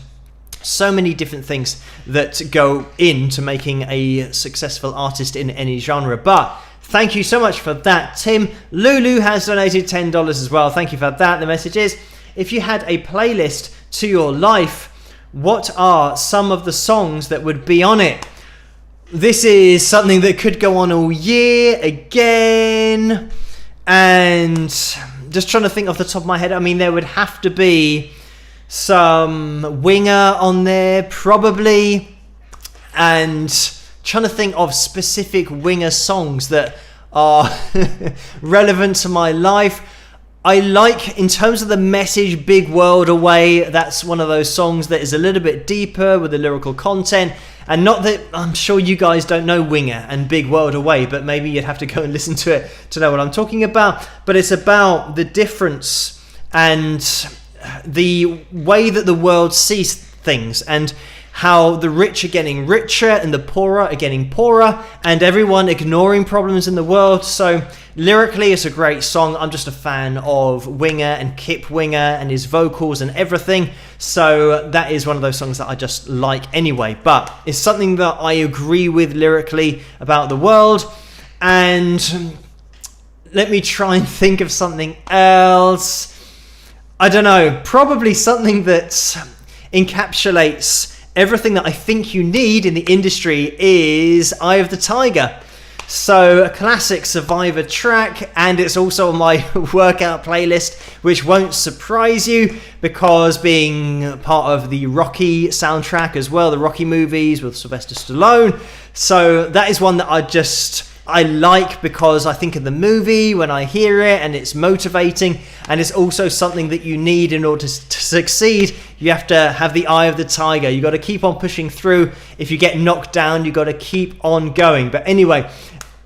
so many different things that go into making a successful artist in any genre. But thank you so much for that, Tim. Lulu has donated $10 as well. Thank you for that. The message is, if you had a playlist to your life, what are some of the songs that would be on it? This is something that could go on all year again. And just trying to think off the top of my head, I mean, there would have to be some Winger on there probably, and trying to think of specific Winger songs that are relevant to my life. I like, in terms of the message, Big World Away. That's one of those songs that is a little bit deeper with the lyrical content, and not that I'm sure you guys don't know Winger and Big World Away, but maybe you'd have to go and listen to it to know what I'm talking about. But it's about the difference and the way that the world sees things, and how the rich are getting richer and the poorer are getting poorer, and everyone ignoring problems in the world. So lyrically, it's a great song. I'm just a fan of Winger and Kip Winger and his vocals and everything. So that is one of those songs that I just like anyway. But it's something that I agree with lyrically about the world. And let me try and think of something else. I don't know, probably something that encapsulates everything that I think you need in the industry is Eye of the Tiger. So a classic Survivor track, and it's also on my workout playlist, which won't surprise you because being part of the Rocky soundtrack as well, the Rocky movies with Sylvester Stallone. So that is one that I like because I think of the movie when I hear it, and it's motivating, and it's also something that you need in order to succeed. You have to have the eye of the tiger. You got to keep on pushing through. If you get knocked down, you got to keep on going. But anyway,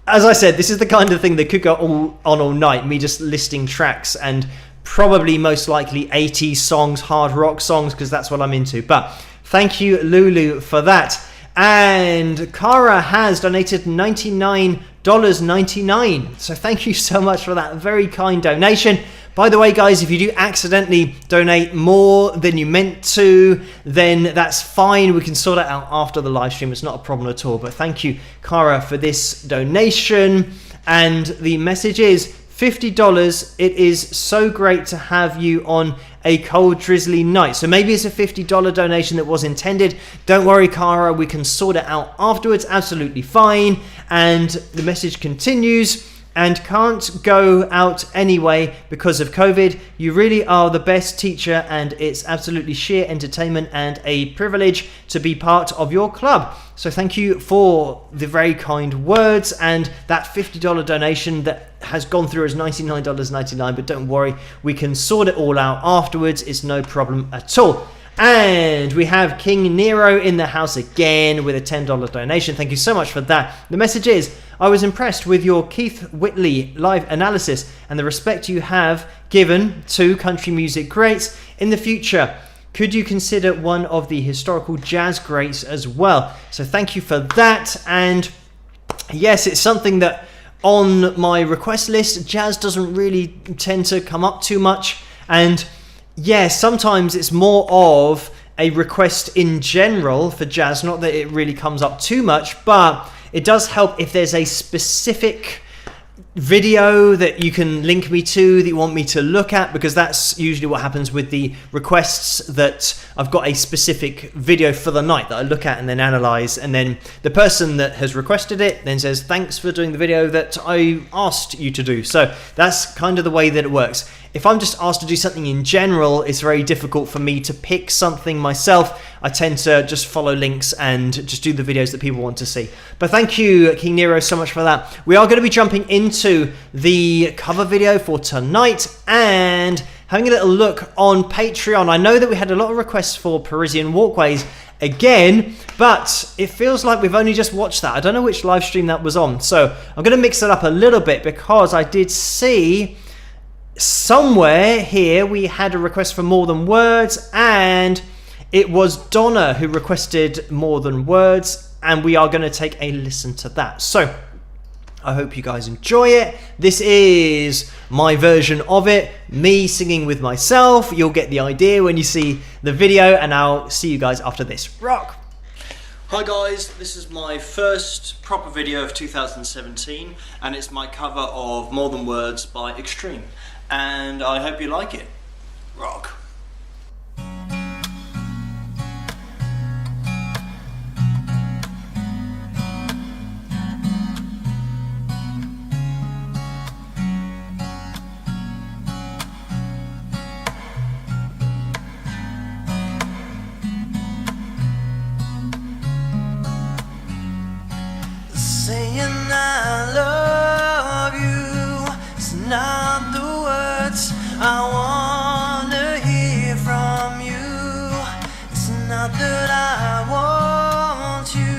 as I said, this is the kind of thing that could go all night, me just listing tracks, and probably most likely 80s songs, hard rock songs, because that's what I'm into. But thank you, Lulu, for that. And Cara has donated $99.99. So thank you so much for that very kind donation. By the way, guys, if you do accidentally donate more than you meant to, then that's fine. We can sort it out after the live stream. It's not a problem at all. But thank you, Cara, for this donation. And the message is, $50. It is so great to have you on a cold, drizzly night. So maybe it's a $50 donation that was intended. Don't worry, Cara, we can sort it out afterwards. Absolutely fine. And the message continues. And can't go out anyway because of COVID. You really are the best teacher, and it's absolutely sheer entertainment and a privilege to be part of your club. So thank you for the very kind words and that $50 donation that has gone through as $99.99, but don't worry, we can sort it all out afterwards. It's no problem at all. And we have King Nero in the house again with a $10 donation. Thank you so much for that. The message is, I was impressed with your Keith Whitley live analysis and the respect you have given to country music greats. In the future, could you consider one of the historical jazz greats as well? So thank you for that. And yes, it's something that on my request list, jazz doesn't really tend to come up too much. And yeah, sometimes it's more of a request in general for jazz, not that it really comes up too much, but it does help if there's a specific video that you can link me to that you want me to look at, because that's usually what happens with the requests, that I've got a specific video for the night that I look at and then analyze, and then the person that has requested it then says thanks for doing the video that I asked you to do. So that's kind of the way that it works. If I'm just asked to do something in general, it's very difficult for me to pick something myself. I tend to just follow links and just do the videos that people want to see. But thank you, King Nero, so much for that. We are going to be jumping into the cover video for tonight and having a little look on Patreon. I know that we had a lot of requests for Parisian Walkways again, but it feels like we've only just watched that. I don't know which live stream that was on. So I'm going to mix it up a little bit, because I did see somewhere here we had a request for More Than Words, and it was Donna who requested More Than Words, and we are going to take a listen to that. So I hope you guys enjoy it. This is my version of it, me singing with myself. You'll get the idea when you see the video, and I'll see you guys after this. Rock! Hi guys, this is my first proper video of 2017, and it's my cover of More Than Words by Extreme. And I hope you like it. Rock. Saying I love you, it's not the words I wanna hear from you. It's not that I want you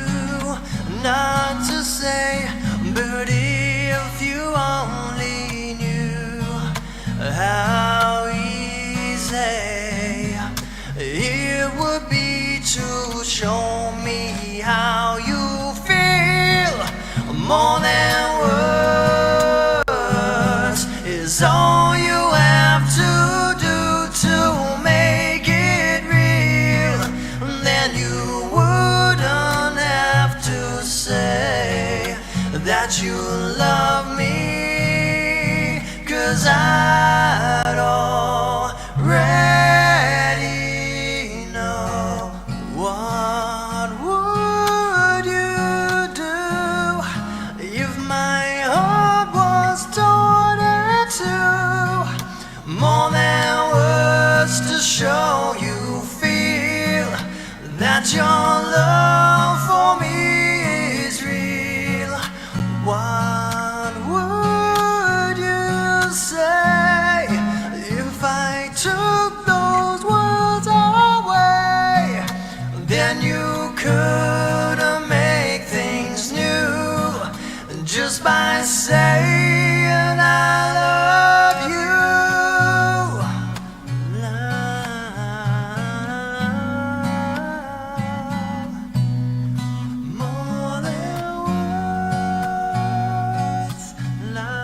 not to say, but if you only knew how easy it would be to show me how you feel. More than words is all you have to do to make it real. Then you wouldn't have to say that you love me, 'cause I'd already know. What would you do if my heart was torn in two? More than words to show you feel that your love for me is real. What would you say if I took those words away? Then you could make things new just by saying I love you. Love, more than words, love.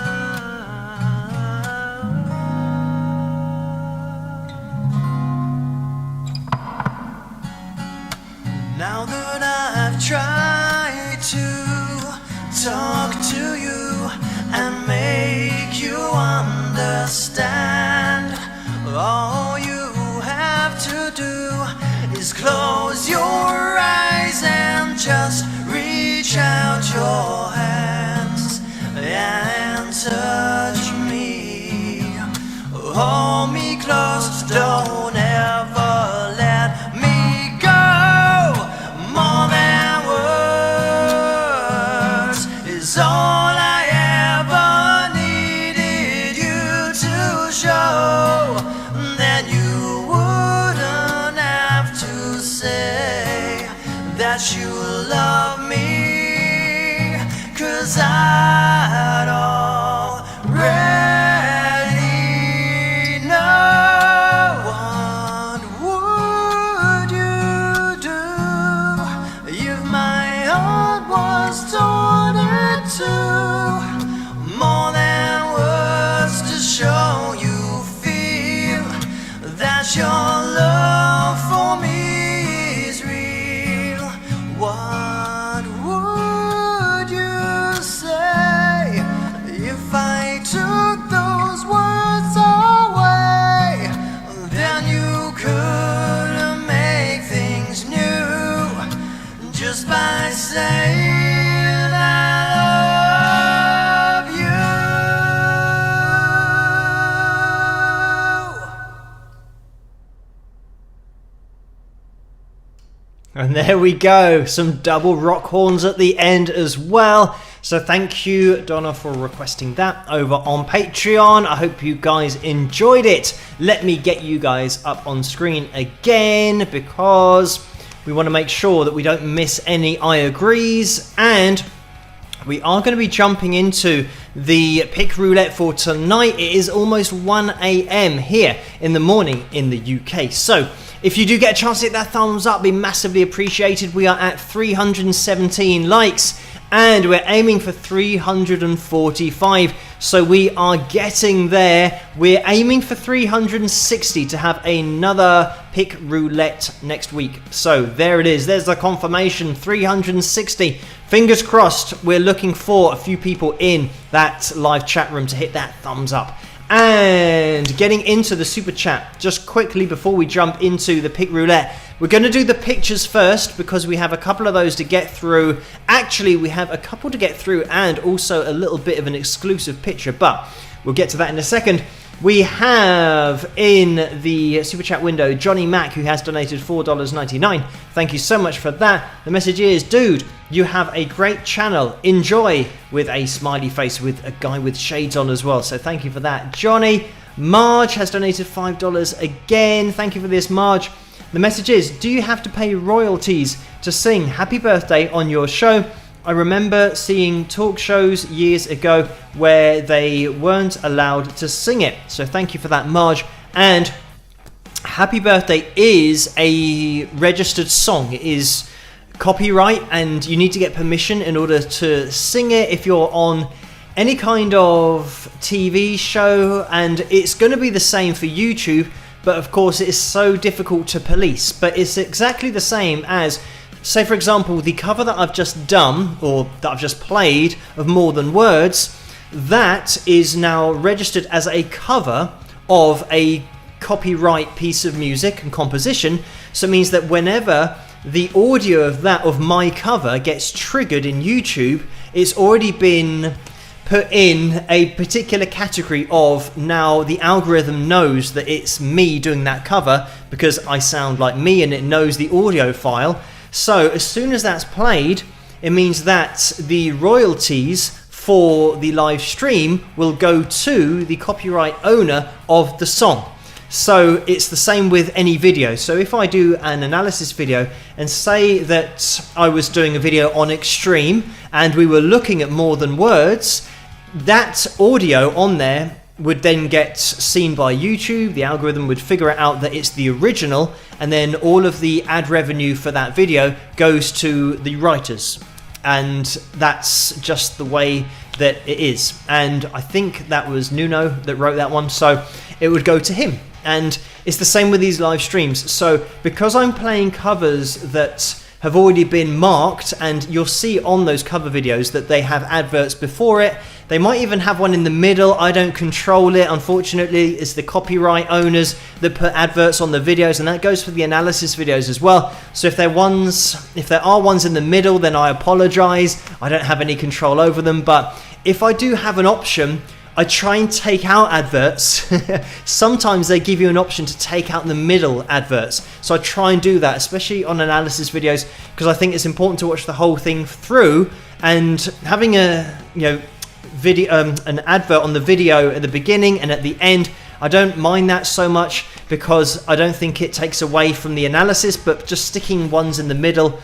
Now that I've tried to talk to you, your hands and touch me. Hold me close, don't ever let me go. More than words is all I ever needed you to show. Then you wouldn't have to say that you love me, 'cause I'd already know. What would you do if my heart was torn in two? More than words to show you feel that your love for me is real. What would you say if I took those words away? Then you could make things new just by saying I love you. And there we go, some double rock horns at the end as well. So thank you, Donna, for requesting that over on Patreon. I hope you guys enjoyed it. Let me get you guys up on screen again, because we want to make sure that we don't miss any I agrees. And we are going to be jumping into the pick roulette for tonight. It is almost 1 AM here in the morning in the UK. So if you do get a chance to hit that thumbs up, be massively appreciated. We are at 317 likes and we're aiming for 345. So we are getting there. We're aiming for 360 to have another pick roulette next week. So there it is. There's the confirmation, 360. Fingers crossed. We're looking for a few people in that live chat room to hit that thumbs up. And getting into the super chat, just quickly before we jump into the pick roulette, we're going to do the pictures first because we have a couple of those to get through. Actually, we have a couple to get through and also a little bit of an exclusive picture, but we'll get to that in a second. We have in the super chat window Johnny Mack, who has donated $4.99. Thank you so much for that. The message is, dude, you have a great channel. Enjoy, with a smiley face with a guy with shades on as well. So thank you for that, Johnny. Marge has donated $5 again. Thank you for this, Marge. The message is, do you have to pay royalties to sing Happy Birthday on your show? I remember seeing talk shows years ago where they weren't allowed to sing it. So thank you for that, Marge. And Happy Birthday is a registered song. It is copyright and you need to get permission in order to sing it if you're on any kind of TV show, and it's going to be the same for YouTube, but of course it is so difficult to police. But it's exactly the same as, say for example, the cover that I've just done, or that I've just played, of More Than Words, that is now registered as a cover of a copyright piece of music and composition. So it means that whenever the audio of that, of my cover, gets triggered in YouTube, it's already been put in a particular category of, now the algorithm knows that it's me doing that cover because I sound like me and it knows the audio file. So as soon as that's played, it means that the royalties for the live stream will go to the copyright owner of the song. So it's the same with any video. So if I do an analysis video and say that I was doing a video on Extreme and we were looking at More Than Words, that audio on there would then get seen by YouTube. The algorithm would figure out that it's the original, and then all of the ad revenue for that video goes to the writers. And that's just the way that it is. And I think that was Nuno that wrote that one, so it would go to him. And it's the same with these live streams. So because I'm playing covers that have already been marked, and you'll see on those cover videos that they have adverts before it. They might even have one in the middle. I don't control it, unfortunately. It's the copyright owners that put adverts on the videos, and that goes for the analysis videos as well. So if there are ones in the middle, then I apologize. I don't have any control over them, but if I do have an option, I try and take out adverts. Sometimes they give you an option to take out the middle adverts. So I try and do that, especially on analysis videos, because I think it's important to watch the whole thing through. And having a video, an advert on the video at the beginning and at the end, I don't mind that so much because I don't think it takes away from the analysis, but just sticking ones in the middle,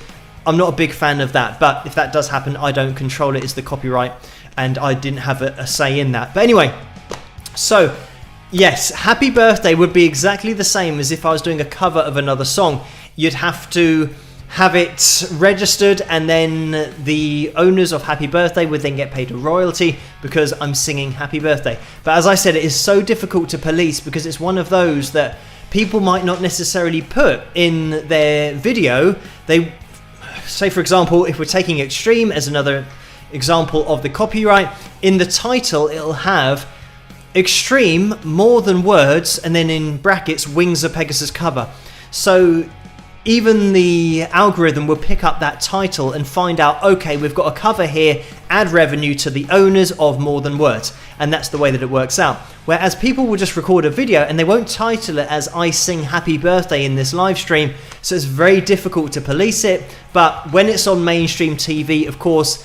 I'm not a big fan of that. But if that does happen, I don't control it. It's the copyright, and I didn't have a say in that. But anyway, so yes, Happy Birthday would be exactly the same as if I was doing a cover of another song. You'd have to have it registered, and then the owners of Happy Birthday would then get paid a royalty because I'm singing Happy Birthday. But as I said, it is so difficult to police because it's one of those that people might not necessarily put in their video. They say, for example, if we're taking Extreme as another example of the copyright, in the title it'll have Extreme more than words, and then in brackets Wings of Pegasus cover. So even the algorithm will pick up that title and find out, okay, we've got a cover here, add revenue to the owners of More Than Words, and that's the way that it works out. Whereas people will just record a video and they won't title it as I sing Happy Birthday in this live stream, so it's very difficult to police it. But when it's on mainstream TV, of course,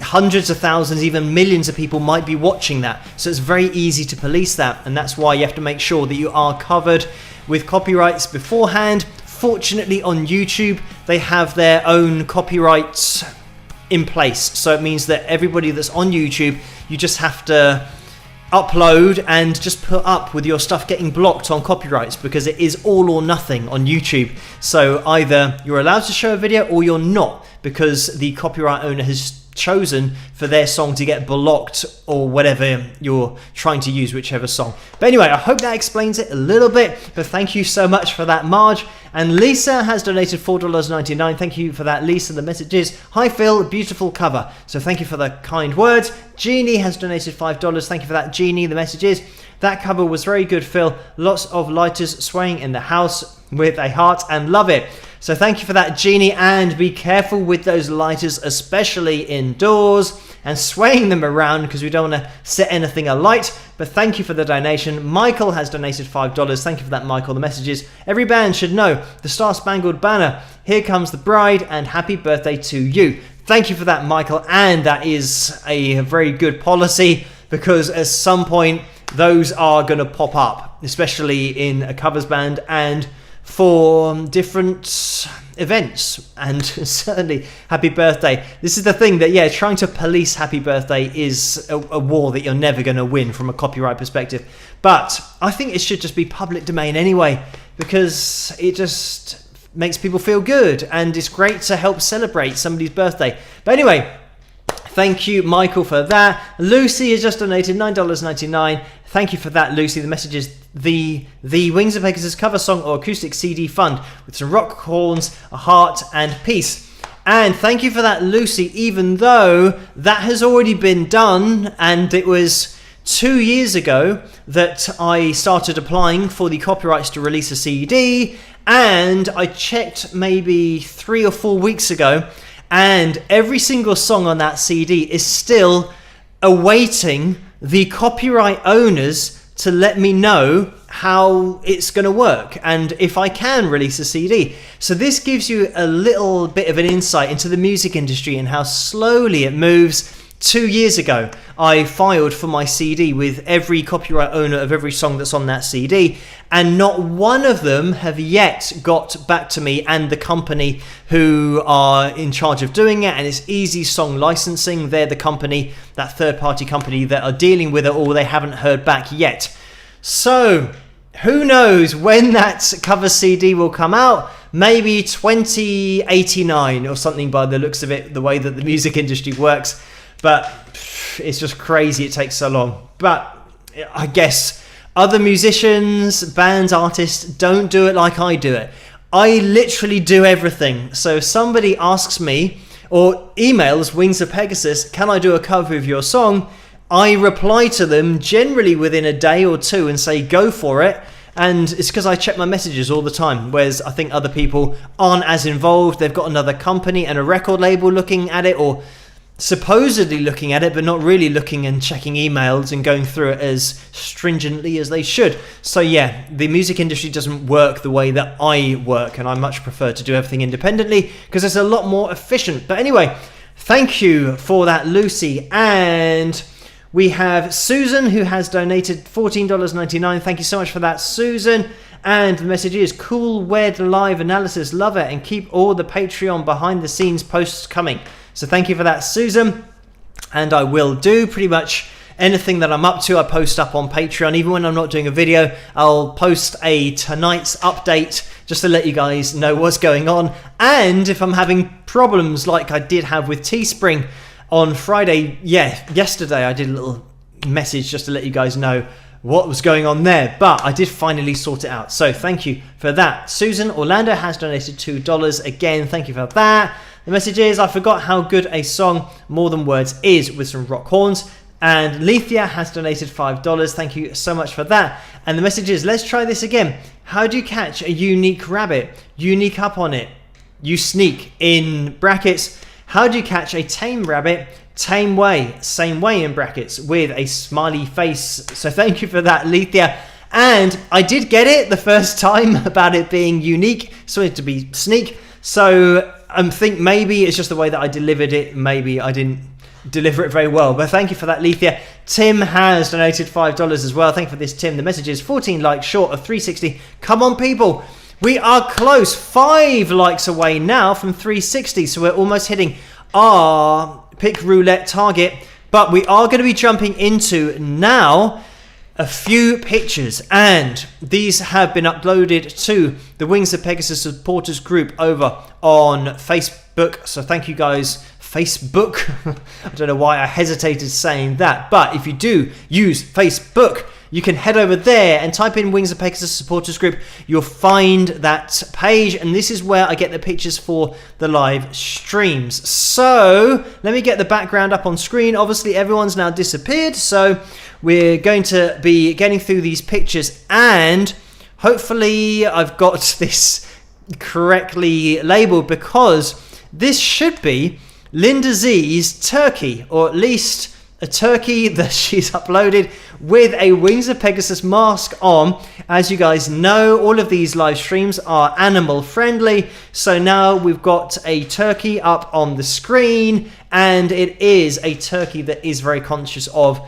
hundreds of thousands, even millions of people might be watching that, so it's very easy to police that, and that's why you have to make sure that you are covered with copyrights beforehand. Fortunately, on YouTube, they have their own copyrights in place, so it means that everybody that's on YouTube, you just have to upload and just put up with your stuff getting blocked on copyrights, because it is all or nothing on YouTube. So either you're allowed to show a video or you're not, because the copyright owner has chosen for their song to get blocked, or whatever you're trying to use, whichever song. But anyway, I hope that explains it a little bit, but thank you so much for that, Marge. And Lisa has donated $4.99. Thank you for that, Lisa. The message is, hi Phil, beautiful cover. So thank you for the kind words. Jeannie has donated $5. Thank you for that, Jeannie. The message is, that cover was very good, Phil. Lots of lighters swaying in the house with a heart, and love it. So thank you for that, Jeannie, and be careful with those lighters, especially indoors, and swaying them around, because we don't want to set anything alight. But thank you for the donation. Michael has donated $5. Thank you for that, Michael. The message is, every band should know the Star Spangled Banner. Here comes the bride, and happy birthday to you. Thank you for that, Michael, and that is a very good policy, because at some point those are going to pop up, especially in a covers band and for different events. And certainly happy birthday, this is the thing that, yeah, trying to police happy birthday is a war that you're never going to win from a copyright perspective. But I think it should just be public domain anyway, because it just makes people feel good, and it's great to help celebrate somebody's birthday. But anyway, thank you, Michael, for that. Lucy has just donated $9.99. Thank you for that, Lucy. The message is, the Wings of Pegasus cover song or acoustic CD fund with some rock horns, a heart, and peace. And thank you for that, Lucy, even though that has already been done, and it was 2 years ago that I started applying for the copyrights to release a CD, and I checked maybe 3 or 4 weeks ago, and every single song on that CD is still awaiting the copyright owners to let me know how it's going to work and if I can release a CD. So this gives you a little bit of an insight into the music industry and how slowly it moves. 2 years ago, I filed for my CD with every copyright owner of every song that's on that CD, and not one of them have yet got back to me and the company who are in charge of doing it, and it's Easy Song Licensing. They're the company, that third-party company that are dealing with it, or they haven't heard back yet. So who knows when that cover CD will come out? Maybe 2089 or something, by the looks of it, the way that the music industry works. But it's just crazy it takes so long. But I guess other musicians, bands, artists don't do it like I do it. I literally do everything. So if somebody asks me or emails Wings of Pegasus, can I do a cover of your song? I reply to them generally within a day or two and say, go for it. And it's because I check my messages all the time, whereas I think other people aren't as involved. They've got another company and a record label looking at it, or supposedly looking at it, but not really looking and checking emails and going through it as stringently as they should. So yeah, the music industry doesn't work the way that I work, and I much prefer to do everything independently because it's a lot more efficient. But anyway, thank you for that, Lucy. And we have Susan, who has donated $14.99. Thank you so much for that, Susan. And the message is, cool wed live analysis, love it, and keep all the Patreon behind the scenes posts coming. So thank you for that, Susan. And I will do pretty much anything that I'm up to. I post up on Patreon. Even when I'm not doing a video, I'll post a tonight's update just to let you guys know what's going on. And if I'm having problems like I did have with Teespring on Friday, yesterday I did a little message just to let you guys know what was going on there, but I did finally sort it out. So thank you for that. Susan Orlando has donated $2 again. Thank you for that. The message is, I forgot how good a song More Than Words is with some rock horns. And Lethia has donated $5. Thank you so much for that. And the message is, let's try this again. How do you catch a unique rabbit? Unique up on it. You sneak in brackets. How do you catch a tame rabbit? Tame way, same way in brackets with a smiley face. So thank you for that, Lethia. And I did get it the first time about it being unique, so it to be sneak. So I think maybe it's just the way that I delivered it. Maybe I didn't deliver it very well, but thank you for that, Lethia. Tim has donated $5 as well. Thank you for this, Tim. The message is 14 likes short of 360. Come on, people. We are close, 5 likes away now from 360, so we're almost hitting our pick roulette target. But we are going to be jumping into now a few pictures, and these have been uploaded to the Wings of Pegasus supporters group over on Facebook. So thank you guys, Facebook. I don't know why I hesitated saying that, but if you do use Facebook, you can head over there and type in Wings of Pegasus supporters group. You'll find that page, and this is where I get the pictures for the live streams. So let me get the background up on screen. Obviously everyone's now disappeared, so we're going to be getting through these pictures, and hopefully I've got this correctly labeled, because this should be Linda Z's turkey, or at least a turkey that she's uploaded with a Wings of Pegasus mask on. As you guys know, all of these live streams are animal friendly, so now we've got a turkey up on the screen, and it is a turkey that is very conscious of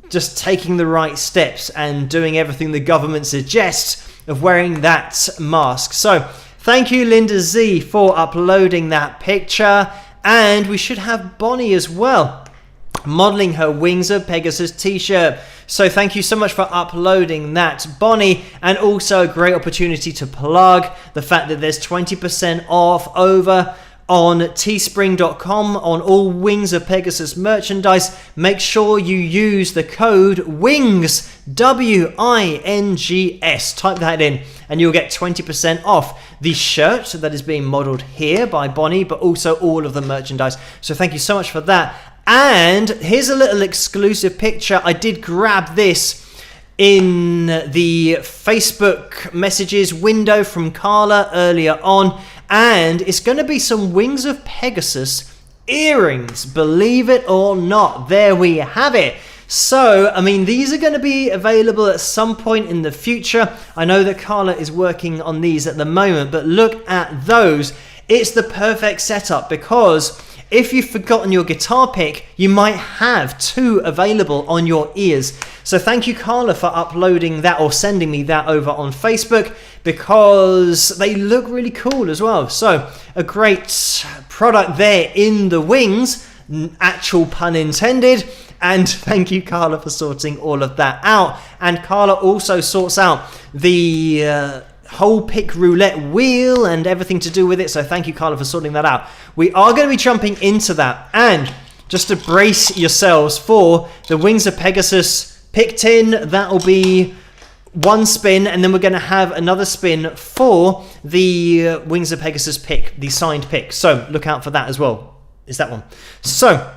just taking the right steps and doing everything the government suggests of wearing that mask. So thank you, Linda Z, for uploading that picture. And we should have Bonnie as well, modeling her Wings of Pegasus t-shirt. So thank you so much for uploading that, Bonnie. And also a great opportunity to plug the fact that there's 20% off over on teespring.com on all Wings of Pegasus merchandise. Make sure you use the code WINGS, WINGS. Type that in and you'll get 20% off the shirt that is being modeled here by Bonnie, but also all of the merchandise. So thank you so much for that. And here's a little exclusive picture. I did grab this in the Facebook messages window from Carla earlier on, and it's going to be some Wings of Pegasus earrings, believe it or not. There we have it. So, I mean, these are going to be available at some point in the future. I know that Carla is working on these at the moment, but look at those. It's the perfect setup, because if you've forgotten your guitar pick, you might have 2 available on your ears. So thank you, Carla, for uploading that or sending me that over on Facebook, because they look really cool as well. So a great product there in the wings, actual pun intended. And thank you, Carla, for sorting all of that out. And Carla also sorts out the whole pick roulette wheel and everything to do with it. So thank you, Carla, for sorting that out. We are going to be jumping into that. And just to brace yourselves for the Wings of Pegasus pick tin, that will be one spin, and then we're going to have another spin for the Wings of Pegasus pick, the signed pick. So look out for that as well. Is that one? So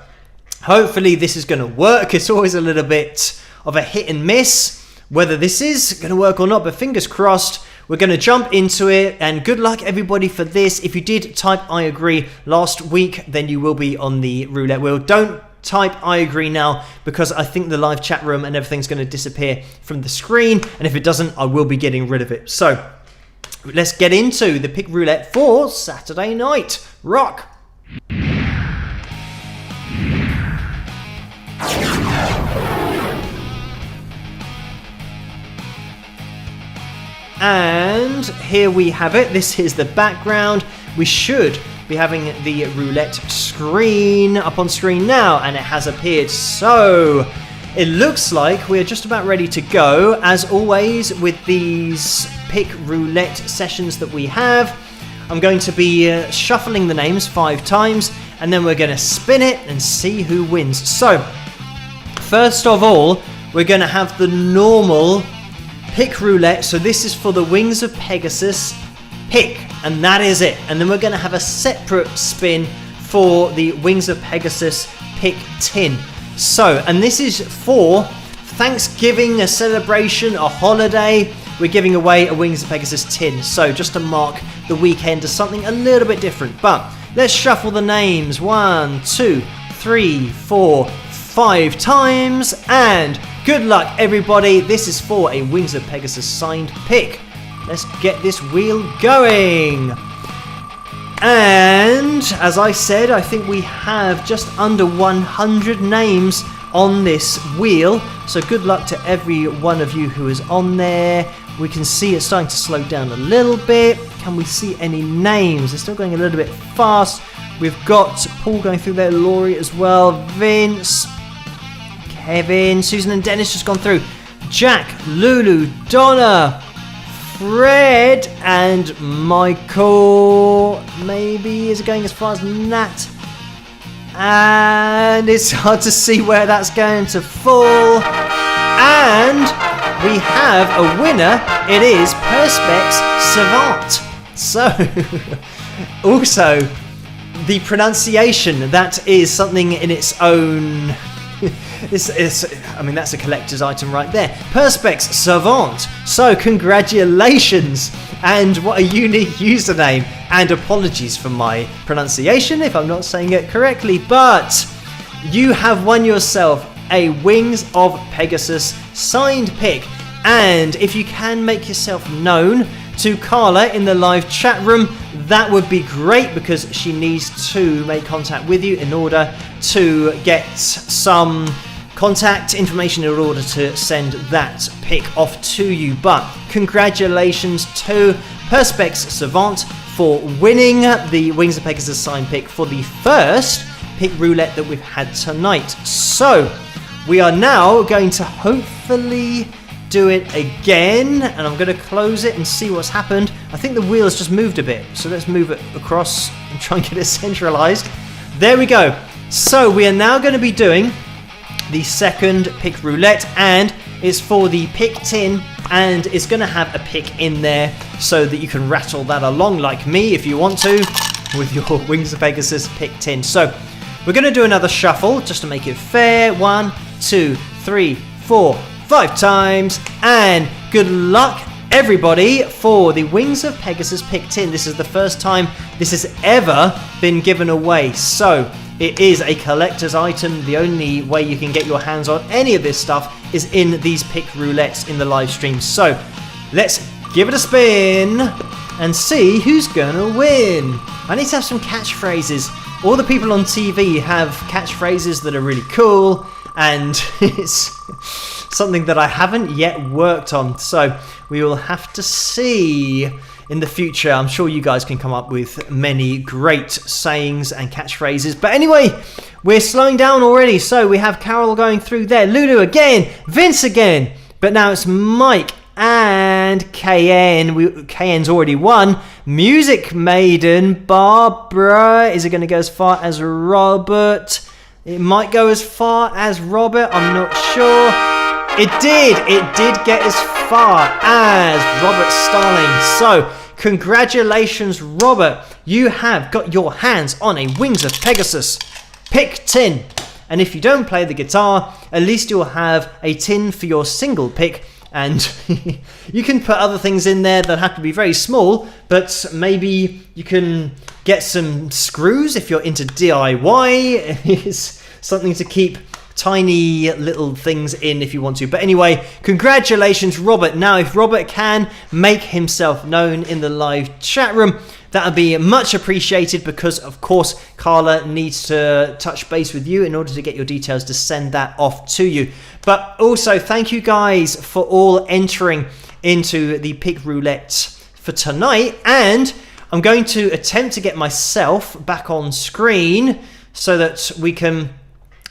hopefully this is going to work. It's always a little bit of a hit and miss whether this is going to work or not, but fingers crossed. We're going to jump into it, and good luck everybody for this. If you did type I agree last week, then you will be on the roulette wheel. Don't type I agree now, because I think the live chat room and everything's going to disappear from the screen, and if it doesn't, I will be getting rid of it. So let's get into the pick roulette for Saturday night. Rock! And here we have it. This is the background. We should be having the roulette screen up on screen now, and it has appeared. So it looks like we're just about ready to go. As always with these pick roulette sessions that we have, I'm going to be shuffling the names 5 times, and then we're going to spin it and see who wins. So first of all, we're going to have the normal pick roulette. So this is for the Wings of Pegasus pick, and that is it. And then we're going to have a separate spin for the Wings of Pegasus pick tin. So, and this is for Thanksgiving, a celebration, a holiday. We're giving away a Wings of Pegasus tin. So just to mark the weekend as something a little bit different. But let's shuffle the names 1, 2, 3, 4, 5 times, and good luck everybody. This is for a Wings of Pegasus signed pick. Let's get this wheel going. And as I said, I think we have just under 100 names on this wheel. So good luck to every one of you who is on there. We can see it's starting to slow down a little bit. Can we see any names? It's still going a little bit fast. We've got Paul going through there, Laurie as well, Vince, Kevin, Susan and Dennis just gone through, Jack, Lulu, Donna, Fred and Michael. Maybe is it going as far as Nat? And it's hard to see where that's going to fall. And we have a winner. It is Perspex Savant. So also the pronunciation, that is something in its own. I mean, that's a collector's item right there. Perspex Savant. So congratulations, and what a unique username, and apologies for my pronunciation if I'm not saying it correctly, but you have won yourself a Wings of Pegasus signed pick. And if you can make yourself known to Carla in the live chat room, that would be great, because she needs to make contact with you in order to get some contact information in order to send that pick off to you. But congratulations to Perspex Savant for winning the Wings of Pegasus sign pick for the first pick roulette that we've had tonight. So we are now going to hopefully do it again, and I'm going to close it and see what's happened. I think the wheel has just moved a bit, so let's move it across and try and get it centralized. There we go. So we are now going to be doing the second pick roulette, and it's for the pick tin, and it's going to have a pick in there so that you can rattle that along like me if you want to with your Wings of Pegasus pick tin. So we're going to do another shuffle just to make it fair. 1, 2, 3, 4, 5 times, and good luck everybody for the Wings of Pegasus pick tin. This is the first time this has ever been given away, so it is a collector's item. The only way you can get your hands on any of this stuff is in these pick roulettes in the live stream. So let's give it a spin and see who's gonna win. I need to have some catchphrases. All the people on TV have catchphrases that are really cool, and it's something that I haven't yet worked on, so we will have to see in the future. I'm sure you guys can come up with many great sayings and catchphrases. But anyway, we're slowing down already. So we have Carol going through there, Lulu again, Vince again, but now it's Mike and KN. KN's already won. Music Maiden, Barbara. Is it going to go as far as Robert? It might go as far as Robert, I'm not sure. It did get as far as Robert Starling. So, congratulations, Robert. You have got your hands on a Wings of Pegasus pick tin. And if you don't play the guitar, at least you'll have a tin for your single pick. And you can put other things in there that have to be very small, but maybe you can get some screws if you're into DIY. It's something to keep tiny little things in if you want to. But anyway, congratulations, Robert. Now, if Robert can make himself known in the live chat room, that would be much appreciated, because of course Carla needs to touch base with you in order to get your details to send that off to you. But also thank you guys for all entering into the pick roulette for tonight, and I'm going to attempt to get myself back on screen so that we can...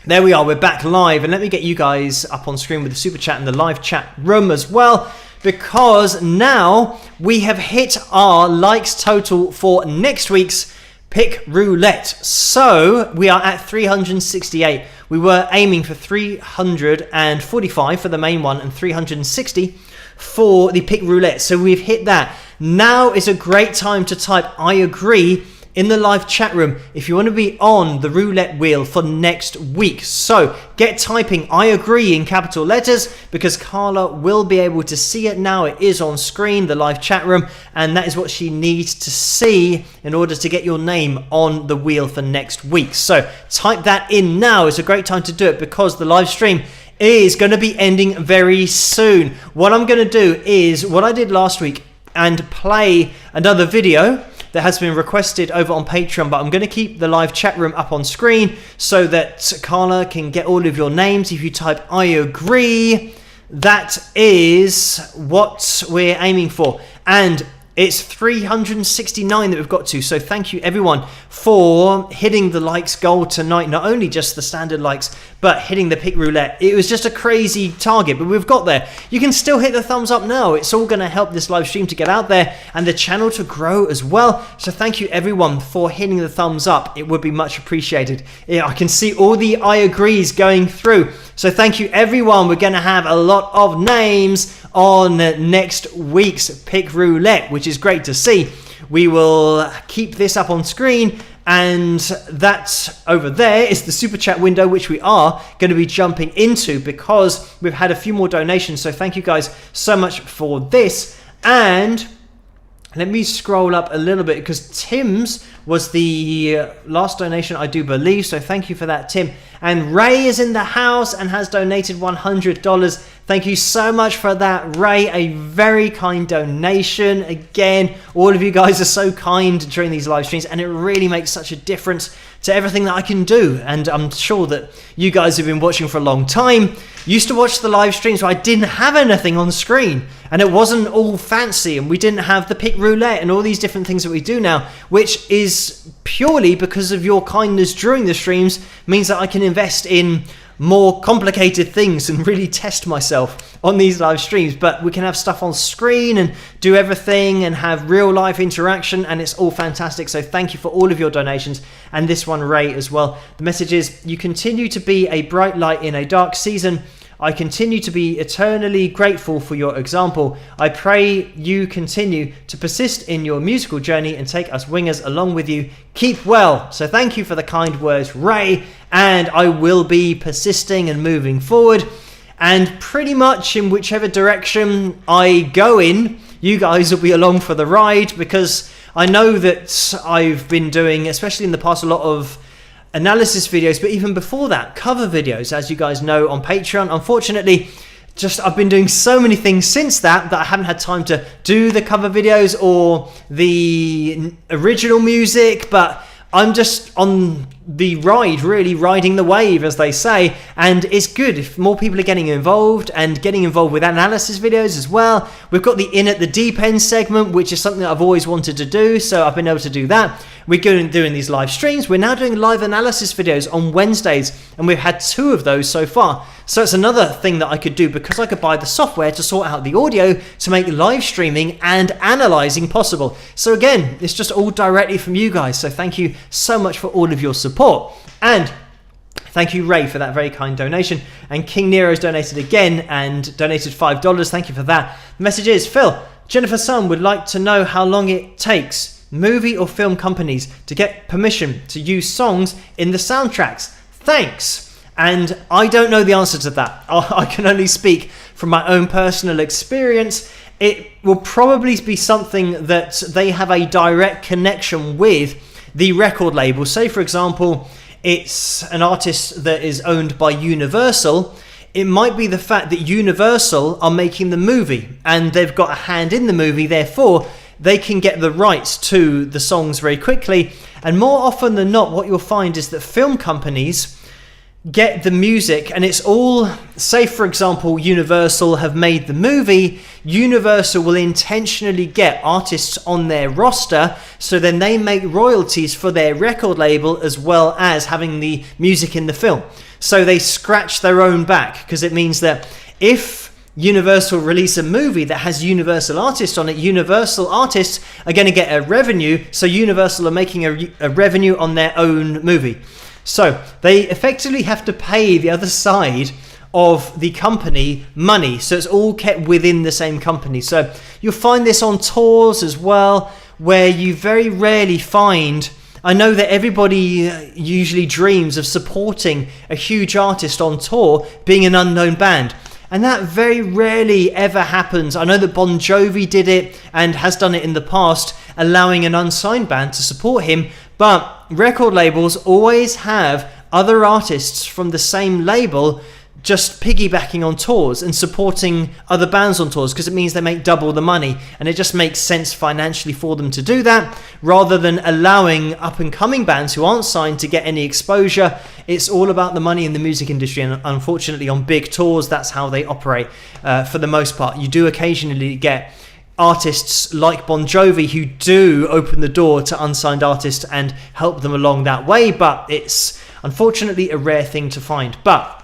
There we are, we're back live, and let me get you guys up on screen with the super chat and the live chat room as well, because now we have hit our likes total for next week's pick roulette. So we are at 368. We were aiming for 345 for the main one and 360 for the pick roulette. So we've hit that. Now is a great time to type I agree in the live chat room if you want to be on the roulette wheel for next week. So get typing I agree in capital letters, because Carla will be able to see it now. It is on screen, the live chat room, and that is what she needs to see in order to get your name on the wheel for next week. So type that in now. It's a great time to do it, because the live stream is going to be ending very soon. What I'm going to do is what I did last week and play another video that has been requested over on Patreon, but I'm going to keep the live chat room up on screen so that Carla can get all of your names. If you type I agree, that is what we're aiming for. And it's 369 that we've got to. So thank you everyone for hitting the likes goal tonight. Not only just the standard likes, but hitting the pick roulette. It was just a crazy target, but we've got there. You can still hit the thumbs up now. It's all going to help this live stream to get out there and the channel to grow as well. So thank you everyone for hitting the thumbs up. It would be much appreciated. Yeah, I can see all the I agrees going through. So thank you everyone. We're going to have a lot of names on next week's pick roulette, which is great to see. We will keep this up on screen, and that over there is the super chat window, which we are going to be jumping into because we've had a few more donations. So thank you guys so much for this. And let me scroll up a little bit, because Tim's was the last donation, I do believe. So thank you for that, Tim. And Ray is in the house and has donated $100. Thank you so much for that, Ray. A very kind donation. Again, all of you guys are so kind during these live streams, and it really makes such a difference to everything that I can do. And I'm sure that you guys have been watching for a long time. Used to watch the live streams where I didn't have anything on screen, and it wasn't all fancy, and we didn't have the pick roulette and all these different things that we do now, which is purely because of your kindness during the streams. Means that I can invest in more complicated things and really test myself on these live streams. But we can have stuff on screen and do everything and have real life interaction, and it's all fantastic. So thank you for all of your donations, and this one, Ray, as well. The message is, you continue to be a bright light in a dark season. I continue to be eternally grateful for your example. I pray you continue to persist in your musical journey and take us wingers along with you. Keep well. So thank you for the kind words, Ray, and I will be persisting and moving forward. And pretty much in whichever direction I go in, you guys will be along for the ride, because I know that I've been doing, especially in the past, a lot of analysis videos, but even before that, cover videos, as you guys know, on Patreon. Unfortunately, I've been doing so many things since that I haven't had time to do the cover videos or the original music, but I'm just on the ride, really riding the wave, as they say, and it's good if more people are getting involved and getting involved with analysis videos as well. We've got the In at the Deep End segment, which is something that I've always wanted to do, so I've been able to do that. We're doing these live streams. We're now doing live analysis videos on Wednesdays, and we've had 2 of those so far. So it's another thing that I could do, because I could buy the software to sort out the audio to make live streaming and analyzing possible. So again, it's just all directly from you guys. So thank you so much for all of your support. And Thank you, Ray, for that very kind donation. And King Nero's donated again and donated $5. Thank you for that. The message is, Phil, Jennifer's son would like to know how long it takes movie or film companies to get permission to use songs in the soundtracks. Thanks. And I don't know the answer to that. I can only speak from my own personal experience. It will probably be something that they have a direct connection with the record label. Say, for example, it's an artist that is owned by Universal. It might be the fact that Universal are making the movie and they've got a hand in the movie, therefore they can get the rights to the songs very quickly. And more often than not, what you'll find is that film companies get the music, and it's all, say for example Universal have made the movie, Universal will intentionally get artists on their roster, so then they make royalties for their record label as well as having the music in the film. So they scratch their own back, because it means that if Universal release a movie that has Universal artists on it, Universal artists are going to get a revenue, so Universal are making a revenue on their own movie. So they effectively have to pay the other side of the company money. So it's all kept within the same company. So you'll find this on tours as well, where you very rarely find, I know that everybody usually dreams of supporting a huge artist on tour being an unknown band. And that very rarely ever happens. I know that Bon Jovi did it and has done it in the past, allowing an unsigned band to support him. But record labels always have other artists from the same label just piggybacking on tours and supporting other bands on tours, because it means they make double the money, and it just makes sense financially for them to do that rather than allowing up and coming bands who aren't signed to get any exposure. It's all about the money in the music industry, and unfortunately on big tours that's how they operate for the most part. You do occasionally get artists like Bon Jovi who do open the door to unsigned artists and help them along that way, but it's unfortunately a rare thing to find. But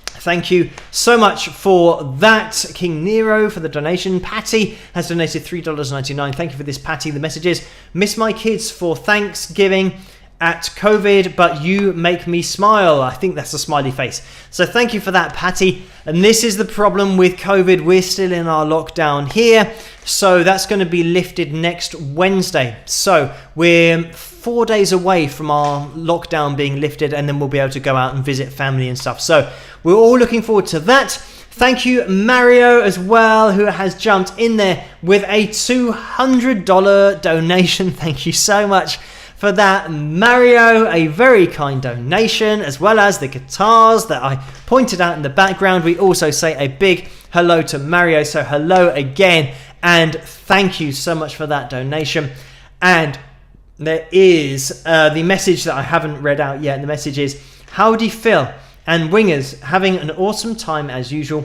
thank you so much for that, King Nero, for the donation. Patty has donated $3.99. Thank you for this, Patty. The message is, miss my kids for Thanksgiving at COVID, but you make me smile. I think that's a smiley face. So thank you for that, Patty. And this is the problem with COVID. We're still in our lockdown here. So that's going to be lifted next Wednesday. So we're 4 days away from our lockdown being lifted, and then we'll be able to go out and visit family and stuff. So we're all looking forward to that. Thank you, Mario, as well, who has jumped in there with a $200 donation. Thank you so much for that, Mario. A very kind donation, as well as the guitars that I pointed out in the background. We also say a big hello to Mario. So hello again, and thank you so much for that donation. And there is the message that I haven't read out yet. And the message is, howdy Phil and Wingers, having an awesome time as usual,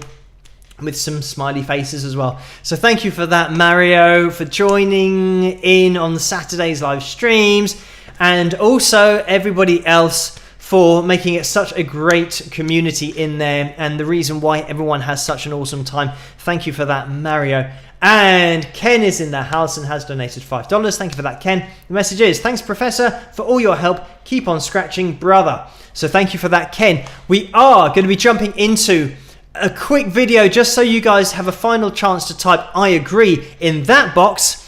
with some smiley faces as well. So thank you for that, Mario, for joining in on the Saturday's live streams, and also everybody else for making it such a great community in there, and the reason why everyone has such an awesome time. Thank you for that, Mario. And Ken is in the house and has donated $5. Thank you for that, Ken. The message is, thanks, Professor, for all your help. Keep on scratching, brother. So thank you for that, Ken. We are going to be jumping into a quick video just so you guys have a final chance to type I agree in that box.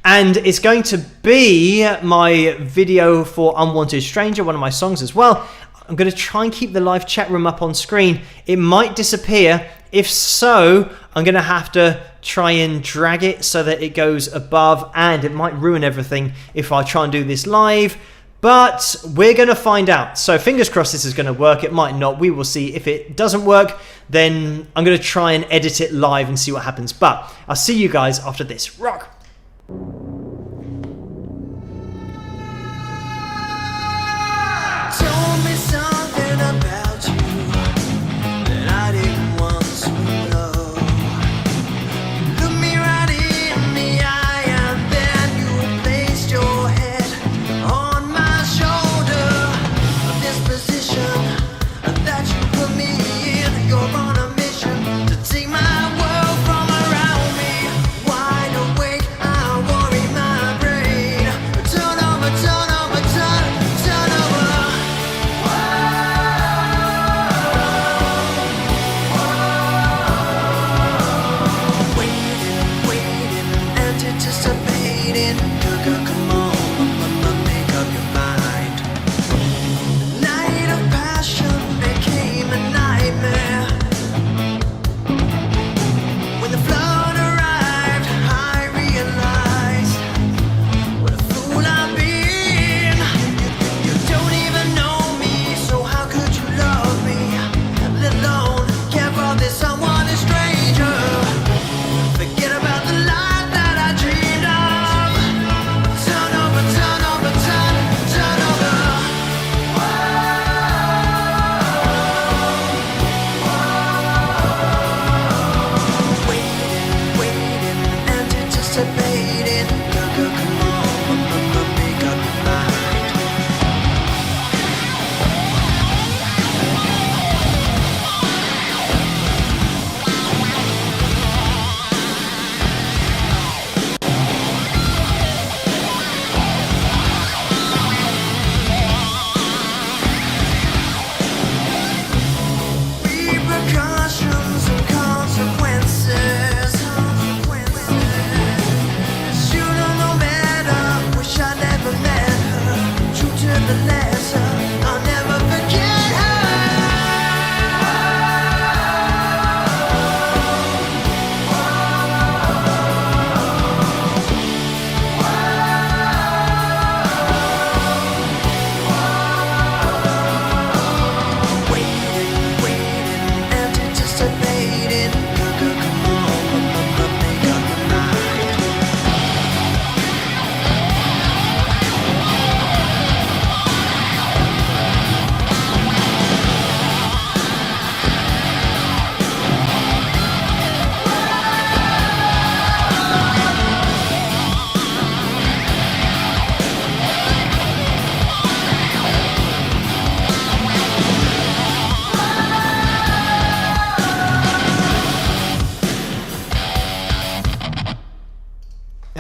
And it's going to be my video for Unwanted Stranger, one of my songs as well. I'm going to try and keep the live chat room up on screen. It might disappear. If so, I'm going to have to try and drag it so that it goes above, and it might ruin everything if I try and do this live. But we're going to find out. So fingers crossed this is going to work. It might not. We will see. If it doesn't work, then I'm going to try and edit it live and see what happens. But I'll see you guys after this. Rock! Told me something about you that I didn't want to know. You looked me right in the eye, and then you placed your head on my shoulder. This position that you put me in, you're on a mission to take my world from around me. Wide awake, I wanna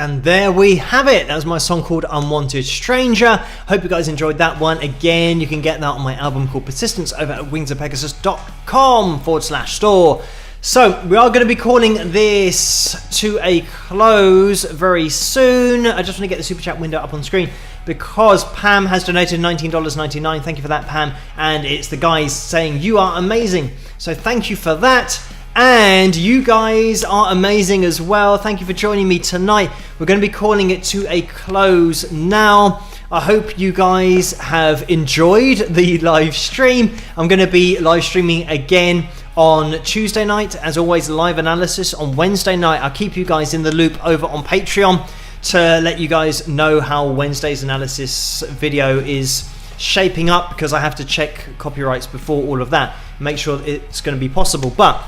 And there we have it. That was my song called Unwanted Stranger. Hope you guys enjoyed that one. Again, you can get that on my album called Persistence over at wingsofpegasus.com/store. So we are going to be calling this to a close very soon. I just want to get the super chat window up on screen because Pam has donated $19.99. Thank you for that, Pam. And it's the guys saying you are amazing. So thank you for that. And you guys are amazing as well. Thank you for joining me tonight. We're going to be calling it to a close now. I hope you guys have enjoyed the live stream. I'm going to be live streaming again on Tuesday night. As always, live analysis on Wednesday night. I'll keep you guys in the loop over on Patreon to let you guys know how Wednesday's analysis video is shaping up, because I have to check copyrights before all of that, make sure it's going to be possible. But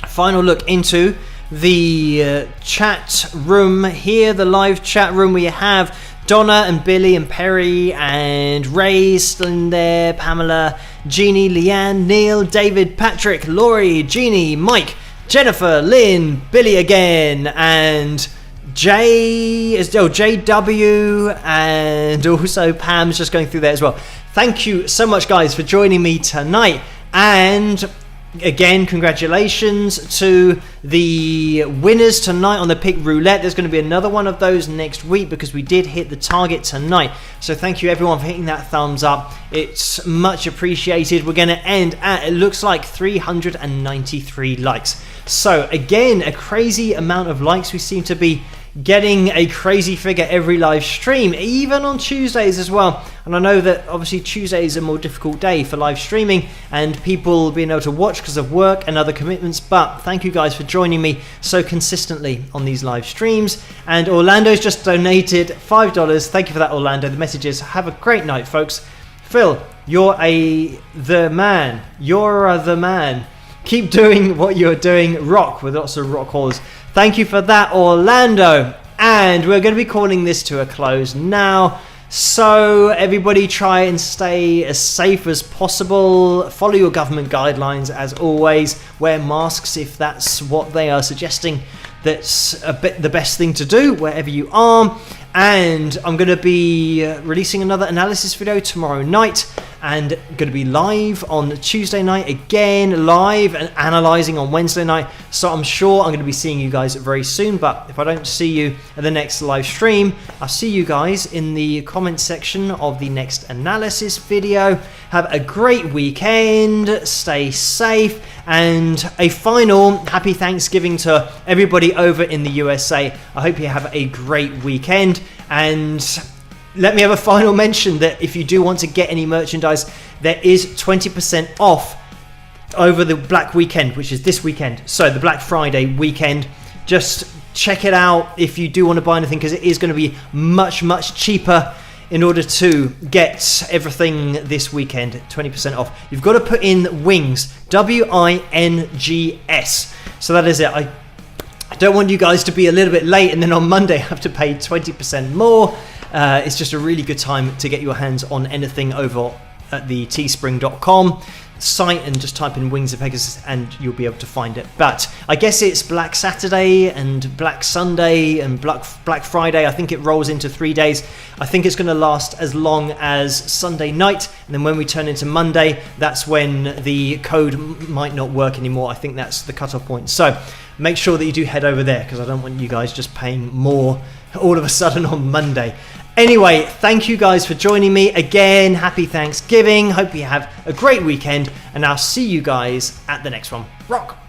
final look into the chat room here, the live chat room. We have Donna and Billy and Perry and Ray still in there, Pamela, Jeannie, Leanne, Neil, David, Patrick, Laurie, Jeannie, Mike, Jennifer, Lynn, Billy again, and JW, and also Pam's just going through there as well. Thank you so much, guys, for joining me tonight. And again, congratulations to the winners tonight on the Pick Roulette. There's going to be another one of those next week because we did hit the target tonight. So thank you everyone for hitting that thumbs up. It's much appreciated. We're going to end at, it looks like, 393 likes. So again, a crazy amount of likes. We seem to be getting a crazy figure every live stream, even on Tuesdays as well. And I know that obviously Tuesday is a more difficult day for live streaming and people being able to watch because of work and other commitments, but thank you guys for joining me so consistently on these live streams. And Orlando's just donated $5. Thank you for that, Orlando. The message is, have a great night, folks. Phil, you're the man. You're the man. Keep doing what you're doing. Rock, with lots of rock calls. Thank you for that, Orlando. And we're going to be calling this to a close now. So everybody try and stay as safe as possible. Follow your government guidelines as always. Wear masks if that's what they are suggesting. That's the best thing to do wherever you are. And I'm going to be releasing another analysis video tomorrow night, and going to be live on Tuesday night again, live and analysing on Wednesday night. So I'm sure I'm going to be seeing you guys very soon, but if I don't see you at the next live stream, I'll see you guys in the comment section of the next analysis video. Have a great weekend, stay safe, and a final happy Thanksgiving to everybody over in the USA. I hope you have a great weekend. And let me have a final mention that if you do want to get any merchandise, there is 20% off over the Black Weekend, which is this weekend. So the Black Friday weekend, just check it out if you do want to buy anything, because it is going to be much, much cheaper in order to get everything this weekend. 20% off. You've got to put in WINGS, WINGS. So that is it. I don't want you guys to be a little bit late and then on Monday have to pay 20% more. It's just a really good time to get your hands on anything over at the teespring.com site, and just type in Wings of Pegasus and you'll be able to find it. But I guess it's Black Saturday and Black Sunday and Black Friday. I think it rolls into 3 days. I think it's going to last as long as Sunday night, and then when we turn into Monday, that's when the code might not work anymore. I think that's the cutoff point. So make sure that you do head over there, because I don't want you guys just paying more all of a sudden on Monday. Anyway, thank you guys for joining me again. Happy Thanksgiving. Hope you have a great weekend, and I'll see you guys at the next one. Rock!